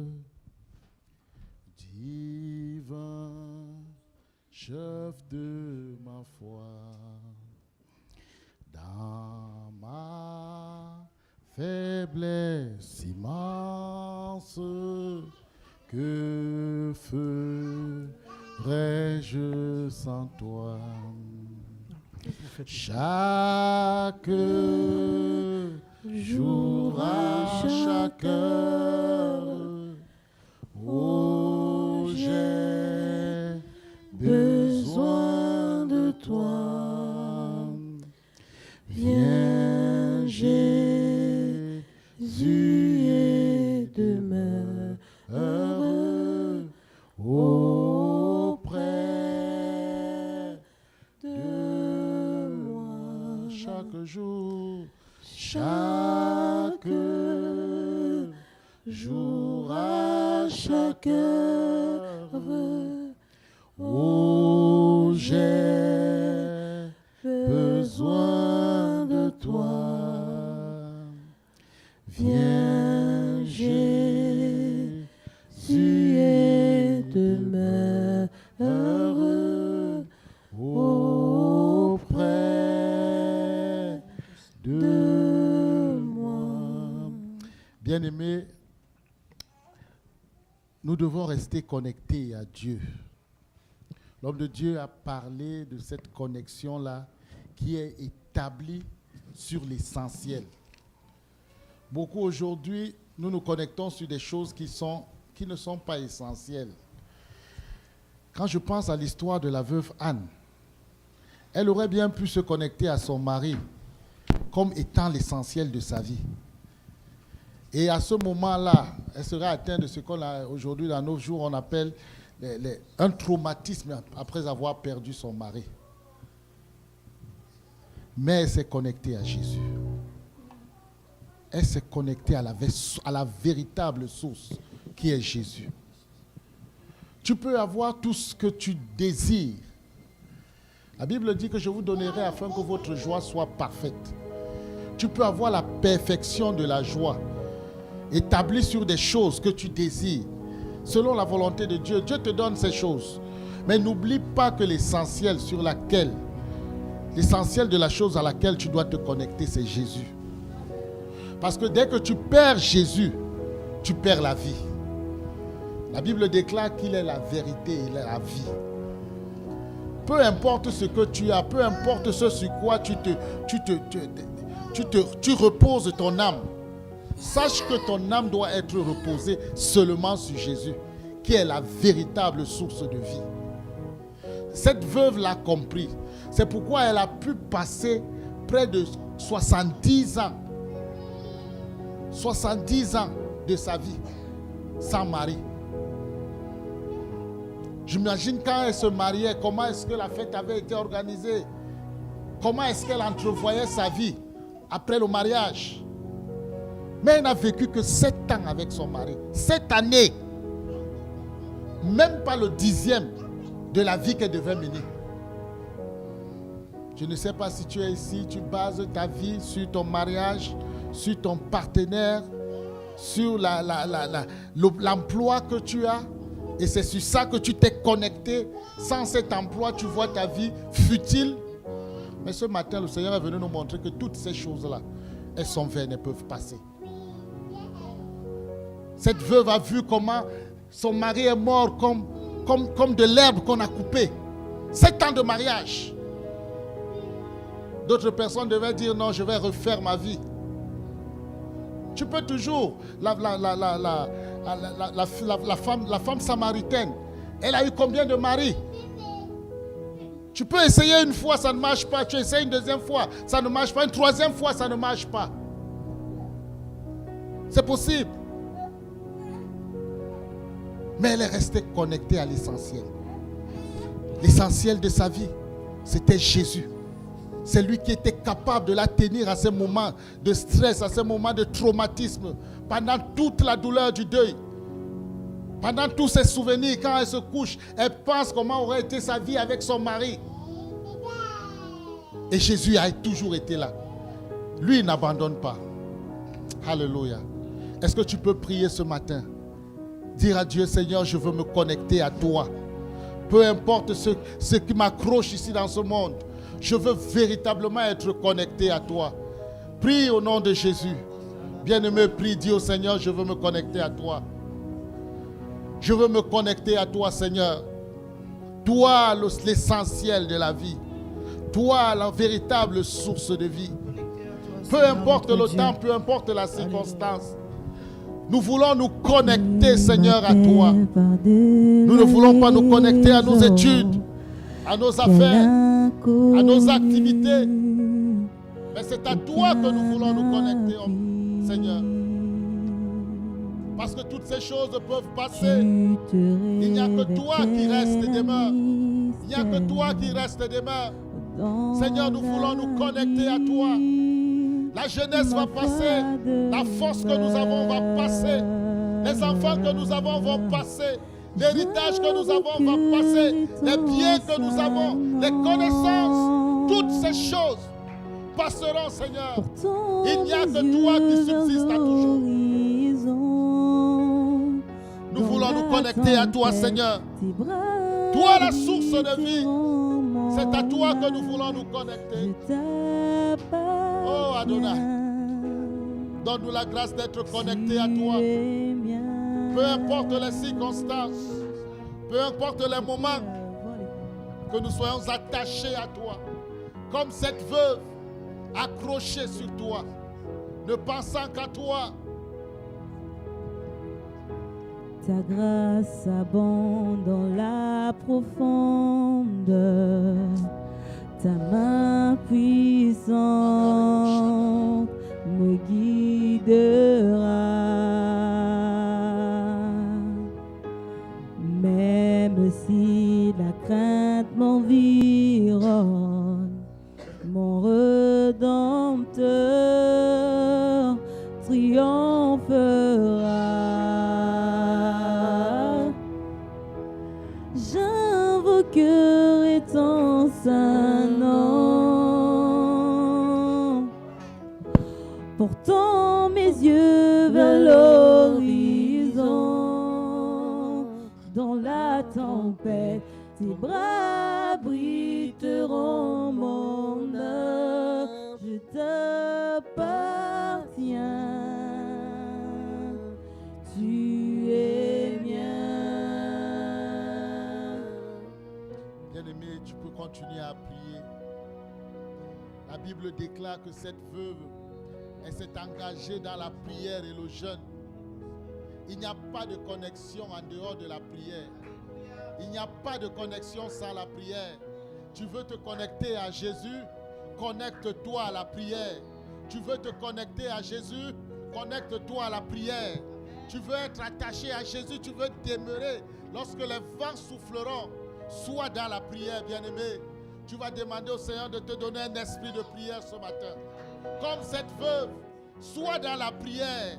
divin chef de ma foi. Dans ma faiblesse immense, que ferais-je sans toi? Chaque jour à chaque heure, oh, j'ai besoin de toi. Viens, Jésus, et demeure heureux auprès de moi. Chaque jour à chaque heure, oh, j'ai besoin de toi. Viens, Jésus, et demeure nous devons rester connectés à Dieu. L'homme de Dieu a parlé de cette connexion-là qui est établie sur l'essentiel. Beaucoup aujourd'hui, nous nous connectons sur des choses qui ne sont pas essentielles. Quand je pense à l'histoire de la veuve Anne, elle aurait bien pu se connecter à son mari comme étant l'essentiel de sa vie. Et à ce moment-là, elle serait atteinte de ce qu'on a aujourd'hui, dans nos jours, on appelle un traumatisme après avoir perdu son mari. Mais elle s'est connectée à Jésus. Elle s'est connectée à la véritable source qui est Jésus. Tu peux avoir tout ce que tu désires. La Bible dit que je vous donnerai afin que votre joie soit parfaite. Tu peux avoir la perfection de la joie établie sur des choses que tu désires. Selon la volonté de Dieu, Dieu te donne ces choses. Mais n'oublie pas que l'essentiel de la chose à laquelle tu dois te connecter, c'est Jésus. Parce que dès que tu perds Jésus, tu perds la vie. La Bible déclare qu'il est la vérité, il est la vie. Peu importe ce que tu as, peu importe ce sur quoi tu reposes ton âme, sache que ton âme doit être reposée seulement sur Jésus, qui est la véritable source de vie. Cette veuve l'a compris. C'est pourquoi elle a pu passer près de 70 ans. 70 ans de sa vie sans mari. J'imagine quand elle se mariait, comment est-ce que la fête avait été organisée? Comment est-ce qu'elle entrevoyait sa vie après le mariage? Mais elle n'a vécu que 7 ans avec son mari. 7 années. Même pas le 10e de la vie qu'elle devait mener. Je ne sais pas si tu es ici, tu bases ta vie sur ton mariage, sur ton partenaire, sur l'emploi que tu as. Et c'est sur ça que tu t'es connecté. Sans cet emploi, tu vois ta vie futile. Mais ce matin, le Seigneur est venu nous montrer que toutes ces choses-là, elles sont vaines, elles peuvent passer. Cette veuve a vu comment son mari est mort comme de l'herbe qu'on a coupée. 7 ans de mariage. D'autres personnes devaient dire non, je vais refaire ma vie. Tu peux toujours. La femme samaritaine, elle a eu combien de maris? Tu peux essayer une fois, ça ne marche pas. Tu essaies une deuxième fois, ça ne marche pas. Une troisième fois, ça ne marche pas. C'est possible. Mais elle est restée connectée à l'essentiel. L'essentiel de sa vie, c'était Jésus. C'est lui qui était capable de la tenir à ces moments de stress, à ces moments de traumatisme, pendant toute la douleur du deuil. Pendant tous ses souvenirs, quand elle se couche, elle pense comment aurait été sa vie avec son mari. Et Jésus a toujours été là. Lui, il n'abandonne pas. Alléluia. Est-ce que tu peux prier ce matin? Dire à Dieu, Seigneur, je veux me connecter à toi. Peu importe ce qui m'accroche ici dans ce monde. Je veux véritablement être connecté à toi. Prie au nom de Jésus. Bien-aimé, prie, dis au Seigneur, je veux me connecter à toi. Je veux me connecter à toi, Seigneur. Toi, l'essentiel de la vie. Toi, la véritable source de vie. Peu importe le temps, peu importe la circonstance. Nous voulons nous connecter, Seigneur, à toi. Nous ne voulons pas nous connecter à nos études, à nos affaires, à nos activités. Mais c'est à toi que nous voulons nous connecter, Seigneur. Parce que toutes ces choses peuvent passer. Il n'y a que toi qui reste et demeure. Il n'y a que toi qui reste et demeure. Seigneur, nous voulons nous connecter à toi. La jeunesse va passer. La force que nous avons va passer. Les enfants que nous avons vont passer. L'héritage que nous avons va passer. Les biens que nous avons, les connaissances, toutes ces choses passeront, Seigneur. Il n'y a que toi qui subsiste à toujours. Nous voulons nous connecter à toi, Seigneur. Toi, la source de vie. C'est à toi que nous voulons nous connecter. Oh Adonai, donne-nous la grâce d'être connectés à toi. Peu importe les circonstances, peu importe les moments, que nous soyons attachés à toi, comme cette veuve accrochée sur toi, ne pensant qu'à toi. Ta grâce abonde dans la profondeur, ta main puissante me guidera. Même si la crainte m'environne, mon Rédempteur triomphera. J'invoquerai ton saint nom, portant mes yeux vers l'horizon. Dans la tempête, tes bras abriteront mon âme. Je t'appartiens, tu es mien. Bien-aimé, tu peux continuer à prier. La Bible déclare que cette veuve, elle s'est engagée dans la prière et le jeûne. Il n'y a pas de connexion en dehors de la prière. Il n'y a pas de connexion sans la prière. Tu veux te connecter à Jésus? Connecte-toi à la prière. Tu veux te connecter à Jésus? Connecte-toi à la prière. Tu veux être attaché à Jésus? Tu veux demeurer lorsque les vents souffleront? Sois dans la prière, bien-aimé. Tu vas demander au Seigneur de te donner un esprit de prière ce matin. Comme cette veuve, sois dans la prière.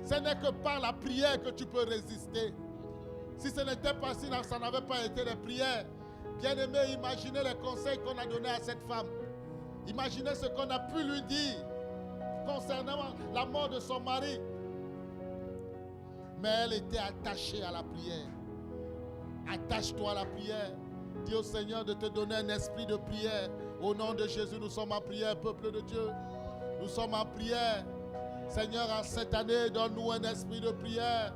Ce n'est que par la prière que tu peux résister. Si ce n'était pas si ça n'avait pas été les prières, bien-aimé, imaginez les conseils qu'on a donnés à cette femme. Imaginez ce qu'on a pu lui dire concernant la mort de son mari. Mais elle était attachée à la prière. Attache-toi à la prière. Dis au Seigneur de te donner un esprit de prière. Au nom de Jésus, nous sommes en prière, peuple de Dieu. Nous sommes en prière. Seigneur, en cette année, donne-nous un esprit de prière.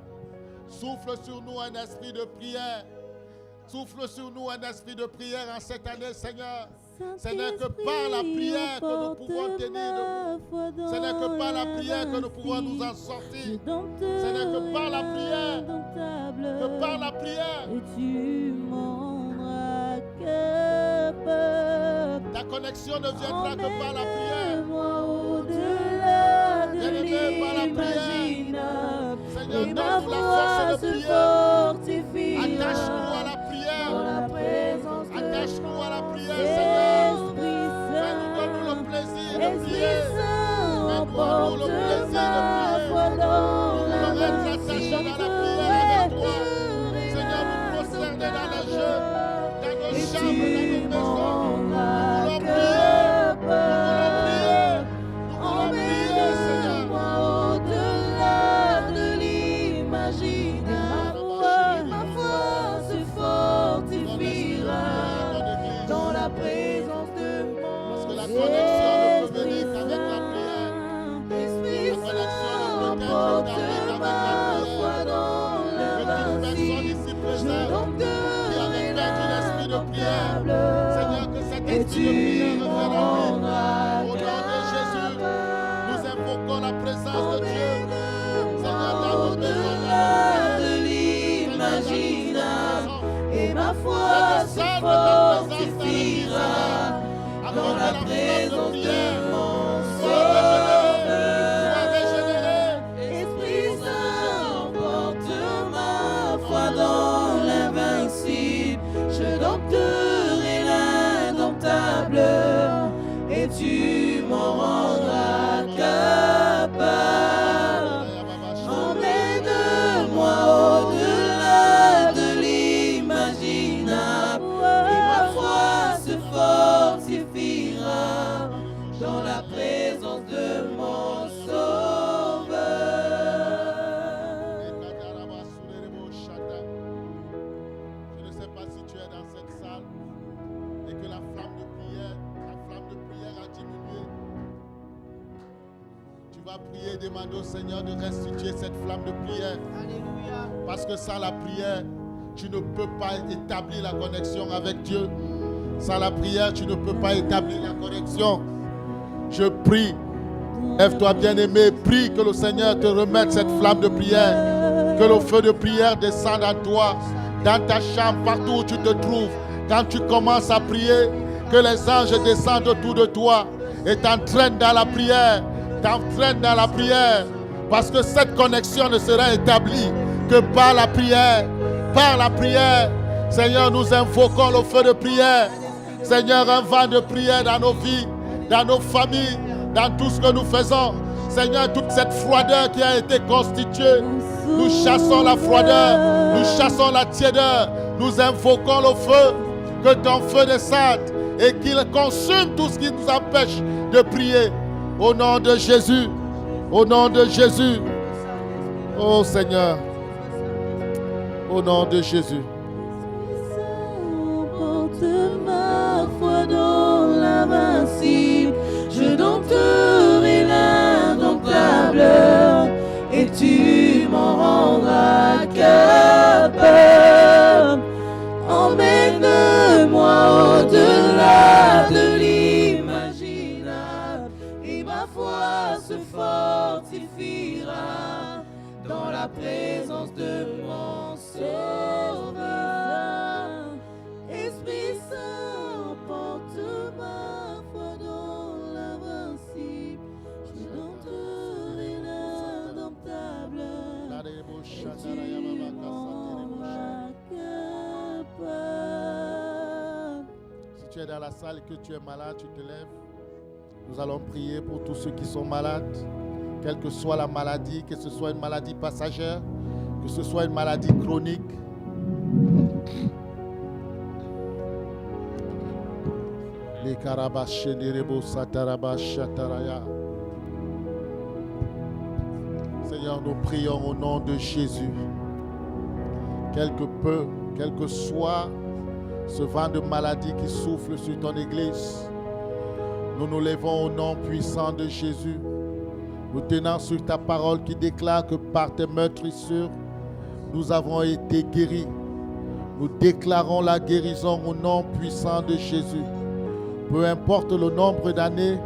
Souffle sur nous un esprit de prière. Souffle sur nous un esprit de prière en cette année, Seigneur. Ce n'est que par la prière que nous pouvons tenir debout. Ce n'est que par la prière que nous pouvons nous en sortir. Ce n'est que par la prière. Que par la prière. Et tu m'en capable. Ta connexion ne viendra que par la prière. Au-delà de Bien-aimé, par la prière. Seigneur, Et ma donne-nous la foi force de se prière. fortifiera Attache-nous à la dans prière. la présence de Attache-nous à la prière, Seigneur. Esprit Fais-nous, donne-nous le Saint. plaisir de Esprit prier. Saint, Fais-nous emporte le plaisir de ma foi prier. dans Nous la voulons être attachés dans la prière avec toi. Seigneur, nous prosterner dans les jeux, dans nos Et chambres, dans nos tu maisons. Nous m'en voulons prier. Nous voulons prier. Nous voulons prier, Seigneur. Emmène-moi au-delà de l'imaginable. Ma foi se fortifiera dans la présence de Parce que mon la connexion ne peut venir qu'avec la prière. Esprit La connexion Saint, ne peut être emporte qu'avec ma la foi prière. dans Que toute personne l'invincible. ici Je présente dompterai qui avait perdu l'esprit de prière, l'indomptable. Seigneur, que cet Et esprit de tu prière revienne en lui. m'endras Au nom de Jésus, nous invoquons la présence de Dieu. Seigneur, dans nos maisons, au-delà de l'imaginable. Et ma foi se fortifiera dans la présence de mon Sauveur. Esprit Saint, emporte ma foi dans l'invincible. Je dompterai l'indomptable et tu m'en rendras capable. Emmène-moi au-delà de l'imaginable et ma foi se fortifiera dans va prier, demander au Seigneur de restituer cette flamme de prière. Alléluia. Parce que sans la prière, tu ne peux pas établir la connexion avec Dieu. Sans la prière, tu ne peux pas établir la connexion. Je prie. Lève-toi, bien-aimé. Prie que le Seigneur te remette cette flamme de prière. Que le feu de prière descende à toi, dans ta chambre, partout où tu te trouves. Quand tu commences à prier, que les anges descendent autour de toi et t'entraînent dans la prière. T'entraînent dans la prière. Parce que cette connexion ne sera établie que par la prière. Par la prière. Seigneur, nous invoquons le feu de prière. Seigneur, un vent de prière dans nos vies, dans nos familles, dans tout ce que nous faisons. Seigneur, toute cette froideur qui a été constituée, nous chassons la froideur, nous chassons la tiédeur, nous invoquons le feu, que ton feu descende et qu'il consume tout ce qui nous empêche de prier. Au nom de Jésus, au nom de Jésus. Oh Seigneur, au nom de Jésus. Porte ma foi dans l'invincible, je dompterai l'indomptable, et tu m'en rendras capable. Emmène-moi au-delà de l'imaginable, et ma foi se fortifiera dans la présence de mon Sauveur. Esprit Saint, porte ma foi dans l'invincible, je dompterai l'indomptable, et tu m'en capable. Si tu es dans la salle et que tu es malade, tu te lèves. Nous allons prier pour tous ceux qui sont malades, quelle que soit la maladie, que ce soit une maladie passagère, que ce soit une maladie chronique. Seigneur, nous prions au nom de Jésus. Quel que soit ce vent de maladie qui souffle sur ton église, nous nous levons au nom puissant de Jésus. Nous tenons sur ta parole qui déclare que par tes meurtrissures, nous avons été guéris. Nous déclarons la guérison au nom puissant de Jésus. Peu importe le nombre d'années,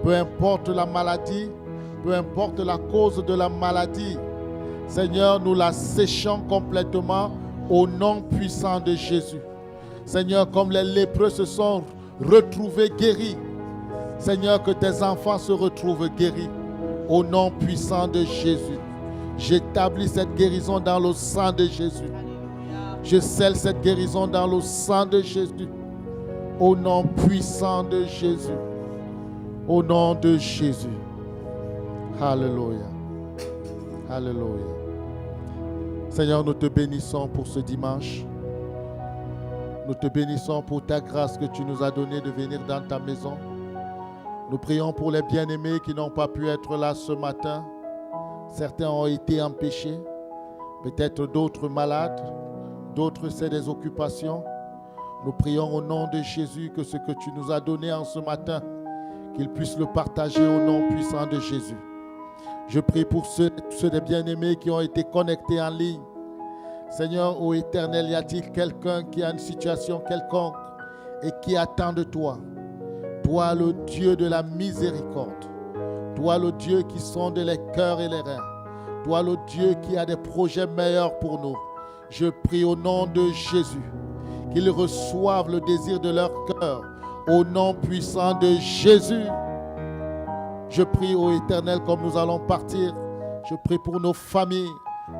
peu importe la maladie, peu importe la cause de la maladie, Seigneur, nous la séchons complètement au nom puissant de Jésus. Seigneur, comme les lépreux se sont retrouvés guéris, Seigneur, que tes enfants se retrouvent guéris au nom puissant de Jésus. J'établis cette guérison dans le sang de Jésus. Je scelle cette guérison dans le sang de Jésus. Au nom puissant de Jésus. Au nom de Jésus. Alléluia. Alléluia. Seigneur, nous te bénissons pour ce dimanche. Nous te bénissons pour ta grâce que tu nous as donnée de venir dans ta maison. Nous prions pour les bien-aimés qui n'ont pas pu être là ce matin. Certains ont été empêchés. Peut-être d'autres malades. D'autres, c'est des occupations. Nous prions au nom de Jésus que ce que tu nous as donné en ce matin, qu'ils puissent le partager au nom puissant de Jésus. Je prie pour ceux des bien-aimés qui ont été connectés en ligne. Seigneur, ô Éternel, y a-t-il quelqu'un qui a une situation quelconque et qui attend de toi? Toi, le Dieu de la miséricorde. Toi, le Dieu qui sonde les cœurs et les reins. Toi, le Dieu qui a des projets meilleurs pour nous. Je prie au nom de Jésus qu'ils reçoivent le désir de leur cœur au nom puissant de Jésus. Je prie au Éternel comme nous allons partir. Je prie pour nos familles,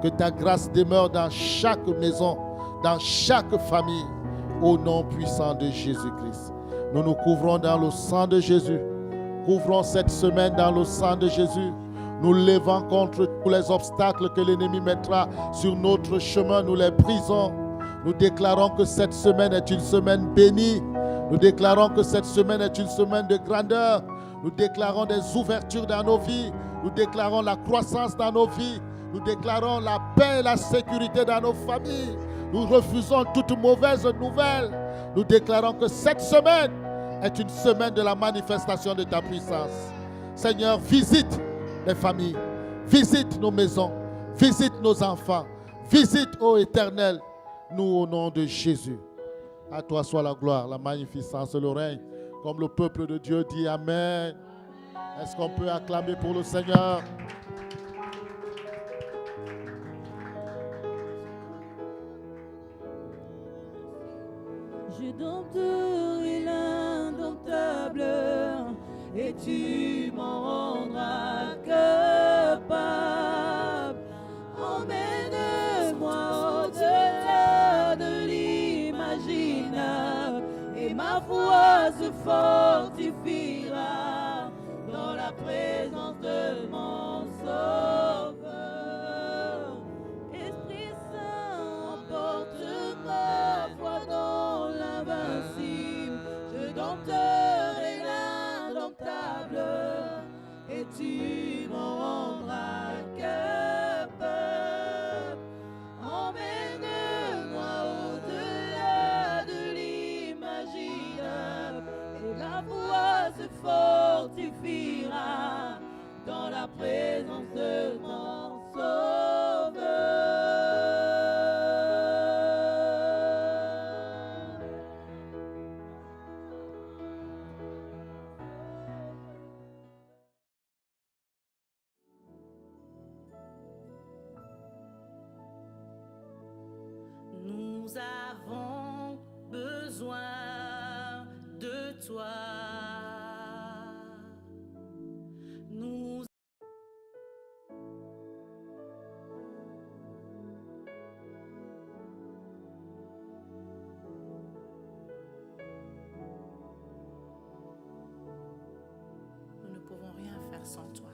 que ta grâce demeure dans chaque maison, dans chaque famille, au nom puissant de Jésus-Christ. Nous nous couvrons dans le sang de Jésus. Couvrons cette semaine dans le sang de Jésus. Nous levons contre tous les obstacles que l'ennemi mettra sur notre chemin. Nous les brisons. Nous déclarons que cette semaine est une semaine bénie. Nous déclarons que cette semaine est une semaine de grandeur. Nous déclarons des ouvertures dans nos vies. Nous déclarons la croissance dans nos vies. Nous déclarons la paix et la sécurité dans nos familles. Nous refusons toute mauvaise nouvelle. Nous déclarons que cette semaine est une semaine de la manifestation de ta puissance. Seigneur, visite les familles. Visite nos maisons. Visite nos enfants. Visite, ô Éternel, nous au nom de Jésus. À toi soit la gloire, la magnificence, le règne. Comme le peuple de Dieu dit Amen. Est-ce qu'on peut acclamer pour le Seigneur? Je dompterai l'indomptable et tu m'en rendras capable. Emmène-moi au-delà de l'imaginable et ma foi se fortifiera dans la présence de mon Sauveur. Esprit Saint, emporte ma foi dans l'invincible. Je dompterai l'indomptable et tu m'en rendras capable. Emmène-moi au-delà de l'imaginable et la foi se fortifiera dans la présence de mon Sauveur. Nous avons besoin de toi. Nous ne pouvons rien faire sans toi.